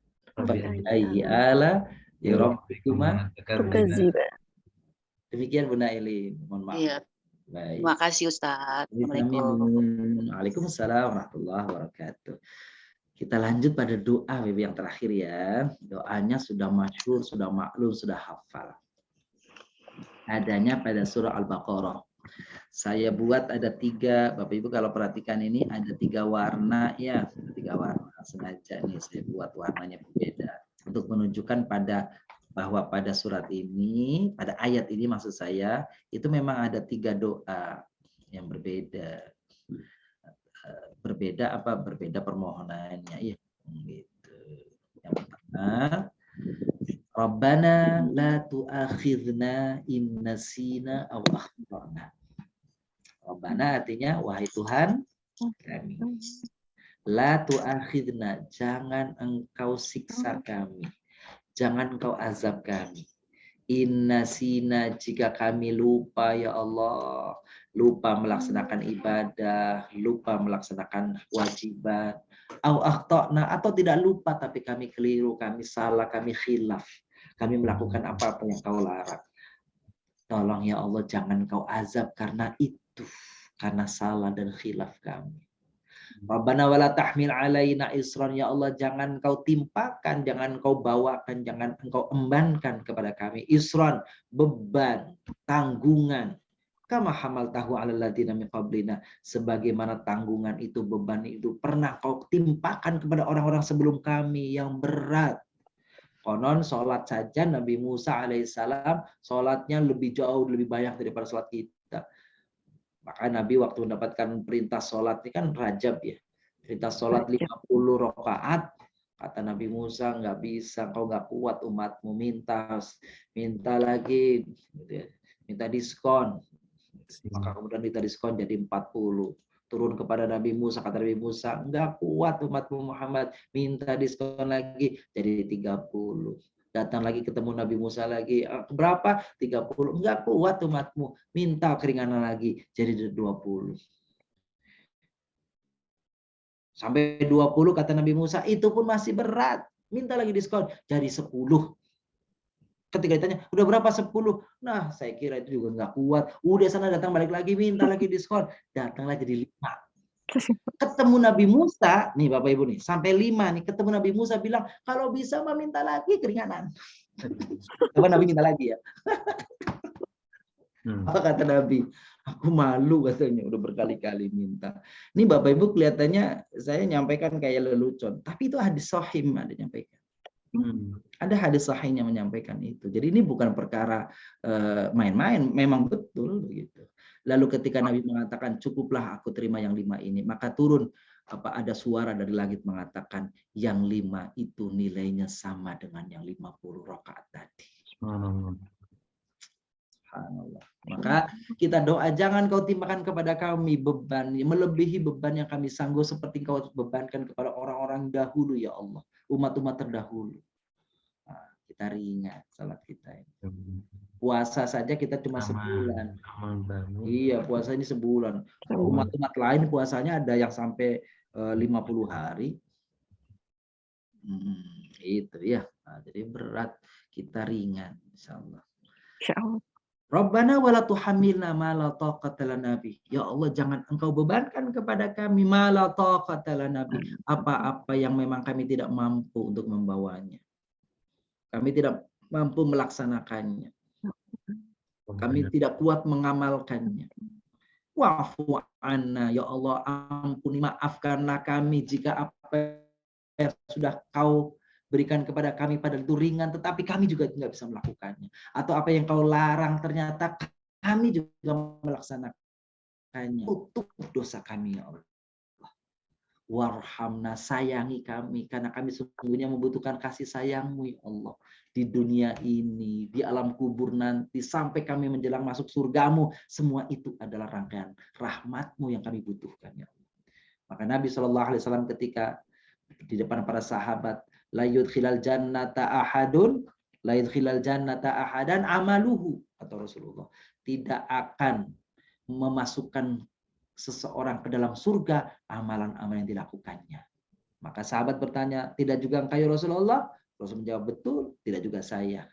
Demikian Bunda Eli, mohon maaf. Iya. Baik. Terima kasih Ustaz. Assalamualaikum. Waalaikumsalam warahmatullahi wabarakatuh. Kita lanjut pada doa yang terakhir ya. Doanya sudah masyhur, sudah maklum, sudah hafal. Adanya pada surah Al-Baqarah. Saya buat ada 3, Bapak Ibu kalau perhatikan ini ada 3 warna ya. 3 warna. Sengaja nih saya buat warnanya berbeda. Untuk menunjukkan bahwa pada surat ini, pada ayat ini maksud saya, itu memang ada 3 doa yang berbeda. Berbeda permohonannya ya gitu. Yang pertama, Rabbana la tu'akhidna in nasina aw akhtana. Rabbana artinya wahai Tuhan kami. La tu'akhidna, jangan engkau siksa kami. Jangan engkau azab kami. Inna sina, jika kami lupa ya Allah, lupa melaksanakan ibadah, lupa melaksanakan kewajiban, atau tidak lupa tapi kami keliru, kami salah, kami khilaf, kami melakukan apa-apa yang kau larang. Tolong ya Allah, jangan kau azab karena itu, karena salah dan khilaf kami. Rabbana wala tahmil alaina isran, ya Allah jangan kau timpakan, jangan kau bawakan, jangan engkau embankan kepada kami isran, beban, tanggungan. Kama hamaltahu 'alal ladzina min qablina, sebagaimana tanggungan itu, beban itu pernah kau timpakan kepada orang-orang sebelum kami yang berat. Konon sholat saja Nabi Musa alaihissalam sholatnya lebih jauh, lebih banyak daripada sholat kita. Maka Nabi waktu mendapatkan perintah sholat ini kan Rajab ya. Perintah sholat 50 rakaat. Kata Nabi Musa, nggak bisa, kau nggak kuat umatmu, minta lagi, minta diskon. Maka kemudian minta diskon jadi 40. Turun kepada Nabi Musa, kata Nabi Musa, nggak kuat umatmu Muhammad, minta diskon lagi jadi 30. Datang lagi ketemu Nabi Musa lagi, berapa? 30. Enggak kuat umatmu, minta keringanan lagi jadi 20. Sampai 20 kata Nabi Musa, itu pun masih berat, minta lagi diskon jadi 10. Ketika ditanya, udah berapa 10? Nah, saya kira itu juga enggak kuat. Udah sana datang balik lagi, minta lagi diskon, datanglah jadi 5. Ketemu Nabi Musa, nih Bapak Ibu nih, sampai 5 nih, ketemu Nabi Musa bilang, kalau bisa mah minta lagi keringanan. Coba Nabi minta lagi ya. Apa kata Nabi? Aku malu katanya, udah berkali-kali minta. Ini Bapak Ibu kelihatannya saya nyampaikan kayak lelucon, tapi itu hadis sahih ada nyampaikan. Ada hadis sahihnya menyampaikan itu. Jadi ini bukan perkara main-main, memang betul begitu. Lalu ketika Nabi mengatakan cukuplah aku terima yang 5 ini, maka turun ada suara dari langit mengatakan yang 5 itu nilainya sama dengan yang 50 rakaat tadi. Subhanallah. Maka kita doa, jangan kau timpakan kepada kami beban melebihi beban yang kami sanggup seperti kau bebankan kepada orang-orang dahulu ya Allah, umat-umat terdahulu. Nah, kita ringan salat kita ini. Puasa saja kita cuma sebulan. Iya, puasa ini sebulan. Umat-umat lain puasanya ada yang sampai 50 hari. Itu ya. Nah, jadi berat, kita ringan insyaallah. Rabbana wala tuhammilna ma la taqata lana bih. Ya Allah, jangan Engkau bebankan kepada kami ma la taqata lana bih, apa-apa yang memang kami tidak mampu untuk membawanya. Kami tidak mampu melaksanakannya. Kami tidak kuat mengamalkannya. Wa'fu anna, ya Allah, ampuni, maafkanlah kami jika apa yang sudah Kau berikan kepada kami padahal itu ringan, tetapi kami juga tidak bisa melakukannya. Atau apa yang Kau larang ternyata kami juga melaksanakannya. Tutup dosa kami, ya Allah. Warhamna, sayangi kami, karena kami sesungguhnya membutuhkan kasih sayang-Mu, ya Allah. Di dunia ini, di alam kubur nanti, sampai kami menjelang masuk surga-Mu, semua itu adalah rangkaian rahmat-Mu yang kami butuhkan, ya Allah. Maka Nabi SAW ketika di depan para sahabat, la yudkhilal jannata ahadun, la yudkhilal jannata ahadan amaluhu, kata Rasulullah, tidak akan memasukkan seseorang ke dalam surga amalan-amalan yang dilakukannya. Maka sahabat bertanya, tidak juga engkau ya Rasulullah? Rasul menjawab, betul, tidak juga saya.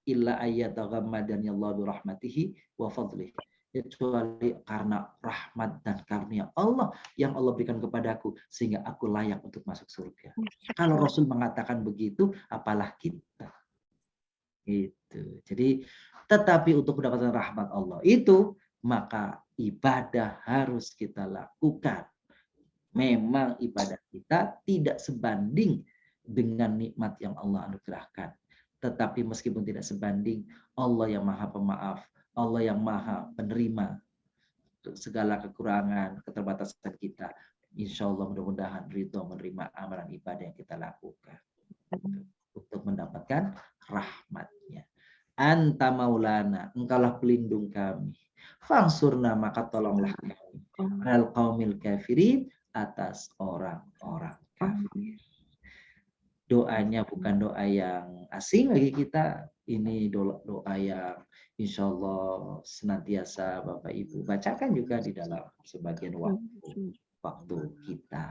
Illa ayyataghammadani Allah bi rahmatihi wa fadlihi. Kecuali karena rahmat dan karunia Allah yang Allah berikan kepadaku sehingga aku layak untuk masuk surga. Kalau Rasul mengatakan begitu, apalah kita. Gitu. Jadi, tetapi untuk mendapatkan rahmat Allah itu, maka ibadah harus kita lakukan. Memang ibadah kita tidak sebanding dengan nikmat yang Allah anugerahkan. Tetapi meskipun tidak sebanding, Allah yang Maha Pemaaf, Allah yang Maha Penerima segala kekurangan, keterbatasan kita. Insya Allah mudah-mudahan ridho menerima amalan ibadah yang kita lakukan untuk mendapatkan rahmatnya. Anta maulana, engkaulah pelindung kami. Fangsurna, maka tolonglah kami. Al qaumil kafirin, atas orang-orang kafir. Doanya bukan doa yang asing bagi kita. Ini doa yang insya Allah senantiasa Bapak Ibu bacakan juga di dalam sebagian waktu kita.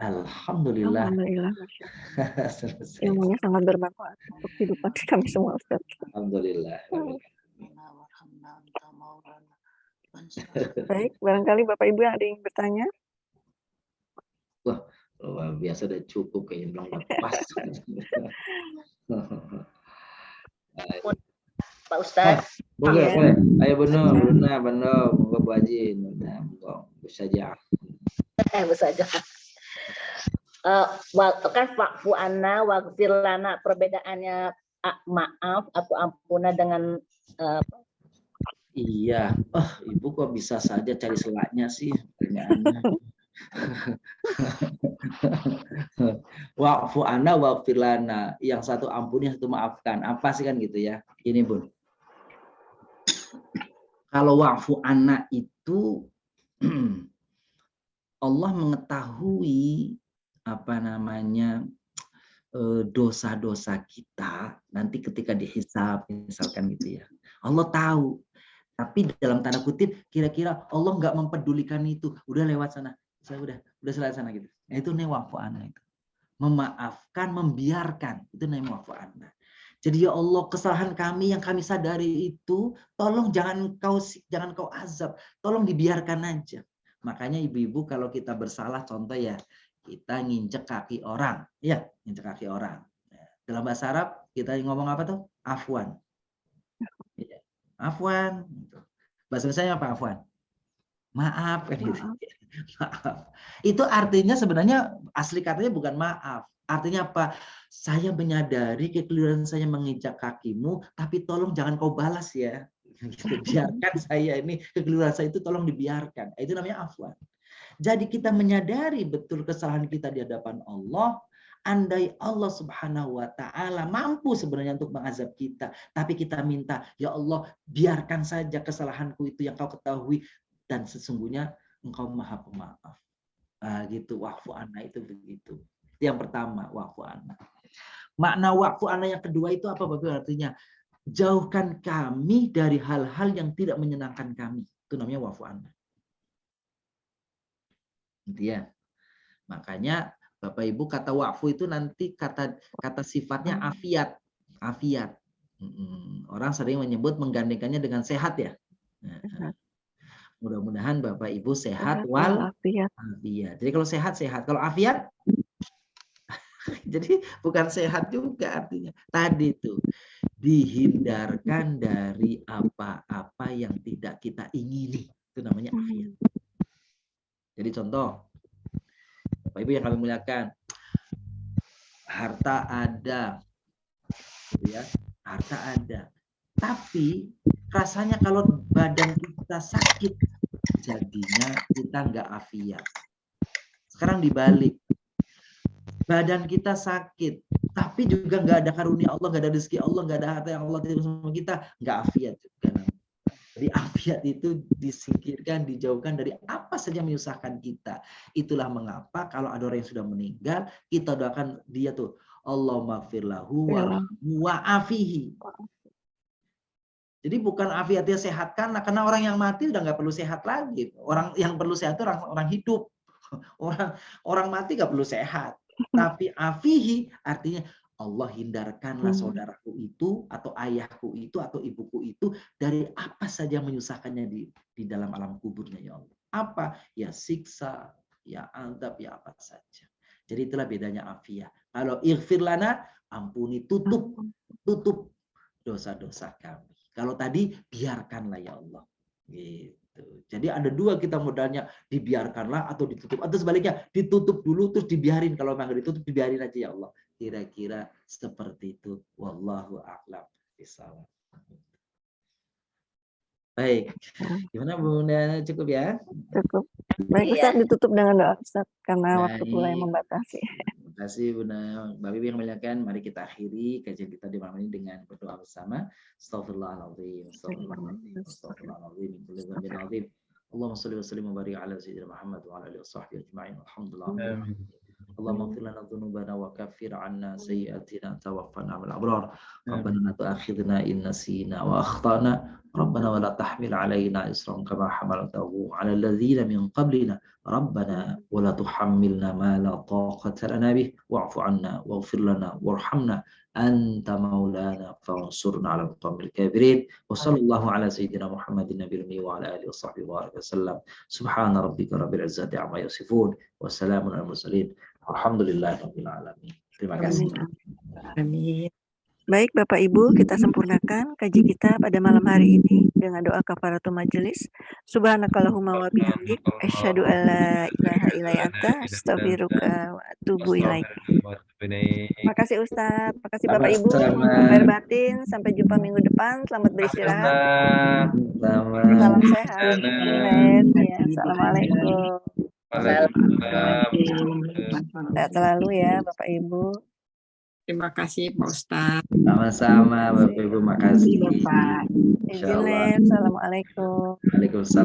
Alhamdulillah. Ilmunya sangat bermanfaat untuk kehidupan kami semua, Ustaz. Alhamdulillah. Baik, barangkali Bapak Ibu yang ada yang bertanya. Wah, luar biasa, udah cukup kayaknya, bilang pas. Pak Ustadz. Boleh. Ayo benar, monggo Bu Haji, monggo saja. Saja. Kan wa'fu anna waghfir lana, perbedaannya maaf atau ampuna dengan Iya. Ibu kok bisa saja cari selaknya sih pertanyaannya. Wa'fu anna waghfir lana, yang satu ampuni, yang satu maafkan. Apa sih kan gitu ya? Ini Bun. Kalau wa'fu anna itu Allah mengetahui dosa-dosa kita nanti ketika dihisab misalkan gitu ya. Allah tahu. Tapi dalam tanda kutip kira-kira Allah nggak mempedulikan itu. Udah lewat sana. Saya udah selesai sana gitu. Nah, itu wa'fu anna itu. Memaafkan, membiarkan. Itu namanya wa'fu anna. Jadi ya Allah, kesalahan kami yang kami sadari itu tolong jangan kau azab. Tolong dibiarkan aja. Makanya ibu-ibu kalau kita bersalah, contoh ya, kita nginjek kaki orang. Ya, nginjek kaki orang. Dalam bahasa Arab kita ngomong apa tuh? Afwan. Ya, afwan. Bahasa Indonesia apa afwan? Maaf kan gitu. Maaf. Itu artinya sebenarnya asli katanya bukan maaf. Artinya apa? Saya menyadari kekeliruan saya menginjak kakimu, tapi tolong jangan kau balas ya. Gitu. Biarkan saya ini, kekeliruan saya itu tolong dibiarkan. Itu namanya afwan. Jadi kita menyadari betul kesalahan kita di hadapan Allah. Andai Allah Subhanahu wa Ta'ala mampu sebenarnya untuk mengazab kita, tapi kita minta, ya Allah, biarkan saja kesalahanku itu yang kau ketahui, dan sesungguhnya Engkau Maha Pemaaf. Gitu, wa'fu anna itu begitu. Yang pertama, wa'fu anna. Makna wa'fu anna yang kedua itu apa Bapak? Artinya jauhkan kami dari hal-hal yang tidak menyenangkan kami. Itu namanya wa'fu anna. Gitu ya. Makanya Bapak Ibu kata wa'fu itu nanti kata sifatnya afiat. Afiat. Orang sering menyebut menggandengkannya dengan sehat ya. Mudah-mudahan Bapak Ibu sehat walafiat. Jadi kalau sehat, kalau afiat jadi bukan sehat juga artinya. Tadi tuh dihindarkan dari apa-apa yang tidak kita ingini. Itu namanya afiat. Jadi contoh, Bapak Ibu yang kami muliakan, harta ada, gitu ya, harta ada. Tapi rasanya kalau badan kita sakit, jadinya kita nggak afiat. Sekarang dibalik, badan kita sakit, tapi juga nggak ada karunia Allah, nggak ada rezeki Allah, nggak ada harta yang Allah titip sama kita, nggak afiat juga. Jadi afiat itu disingkirkan, dijauhkan dari apa saja yang menyusahkan kita. Itulah mengapa kalau ada orang yang sudah meninggal, kita doakan dia tuh, Allahumma gfirlahu wa afihi. Jadi bukan afiatnya sehat karena orang yang mati udah nggak perlu sehat lagi. Orang yang perlu sehat itu orang hidup. Orang mati nggak perlu sehat. Tapi afihi artinya Allah hindarkanlah saudaraku itu atau ayahku itu atau ibuku itu dari apa saja yang menyusahkannya di dalam alam kuburnya ya Allah. Apa? Ya siksa, ya azab, ya apa saja. Jadi itulah bedanya afiah. Kalau ighfir lana, ampuni, tutup dosa-dosa kami. Kalau tadi biarkanlah ya Allah. Gitu. Jadi ada dua kita modalnya, dibiarkanlah atau ditutup, atau sebaliknya ditutup dulu terus dibiarin. Kalau memang ditutup dibiarin aja ya Allah. Kira-kira seperti itu. Wallahu a'lam bishawab. Baik. Gimana Bu Bunda, cukup ya? Cukup. Baik Ustaz, ditutup dengan doa Ustaz karena waktu pula yang membatasi. Terima kasih Bunda Mbak Bibi yang muliakan. Mari kita akhiri kajian kita di malam ini dengan berdoa bersama. Astaghfirullahaladzim. Astaghfirullahaladzim. Allahumma sholli wa sallim wa barik ala sayyidina Muhammad wa ala alihi washabbihi ajma'in. Alhamdulillah. Allahumma ighfir lana dhunubana wa kaffir 'anna sayyi'atina tawaffana ma'al abrar. Rabbana la tu'akhidhna in nasina wa akhtana. Rabbana wa la tahmil 'alaina isran kama hamaltahu 'ala alladhina min qablina. Rabbana wa la tuhammilna ma la taqata lana bih wa'fu 'anna waghfir lana warhamna anta maulana fansurna 'alal qawmil kafirin. Wa sallallahu 'ala sayyidina Muhammadin nabiyil ummi wa 'ala alihi washabbihi wasallam. Subhana rabbika rabbil 'izzati 'amma yasifun wa salamun 'alal mursalin. Alhamdulillahirabbil alamin. Terima kasih. Amin. Baik Bapak Ibu, kita sempurnakan kaji kita pada malam hari ini dengan doa kafaratul majelis. Subhanakallahumma wa bihamdik asyhadu an la ilaha illa anta astaghfiruka wa atubu ilaik. Makasih Ustaz, makasih Bapak Ibu. Lahir batin, sampai jumpa minggu depan. Selamat beristirahat. Salam sehat. Ya, assalamualaikum. Sehat selalu ya Bapak Ibu. Terima kasih Pak Ustadz. Sama-sama Bapak Ibu, makasih. Bapak. Insyaallah. Assalamualaikum. Waalaikumsalam.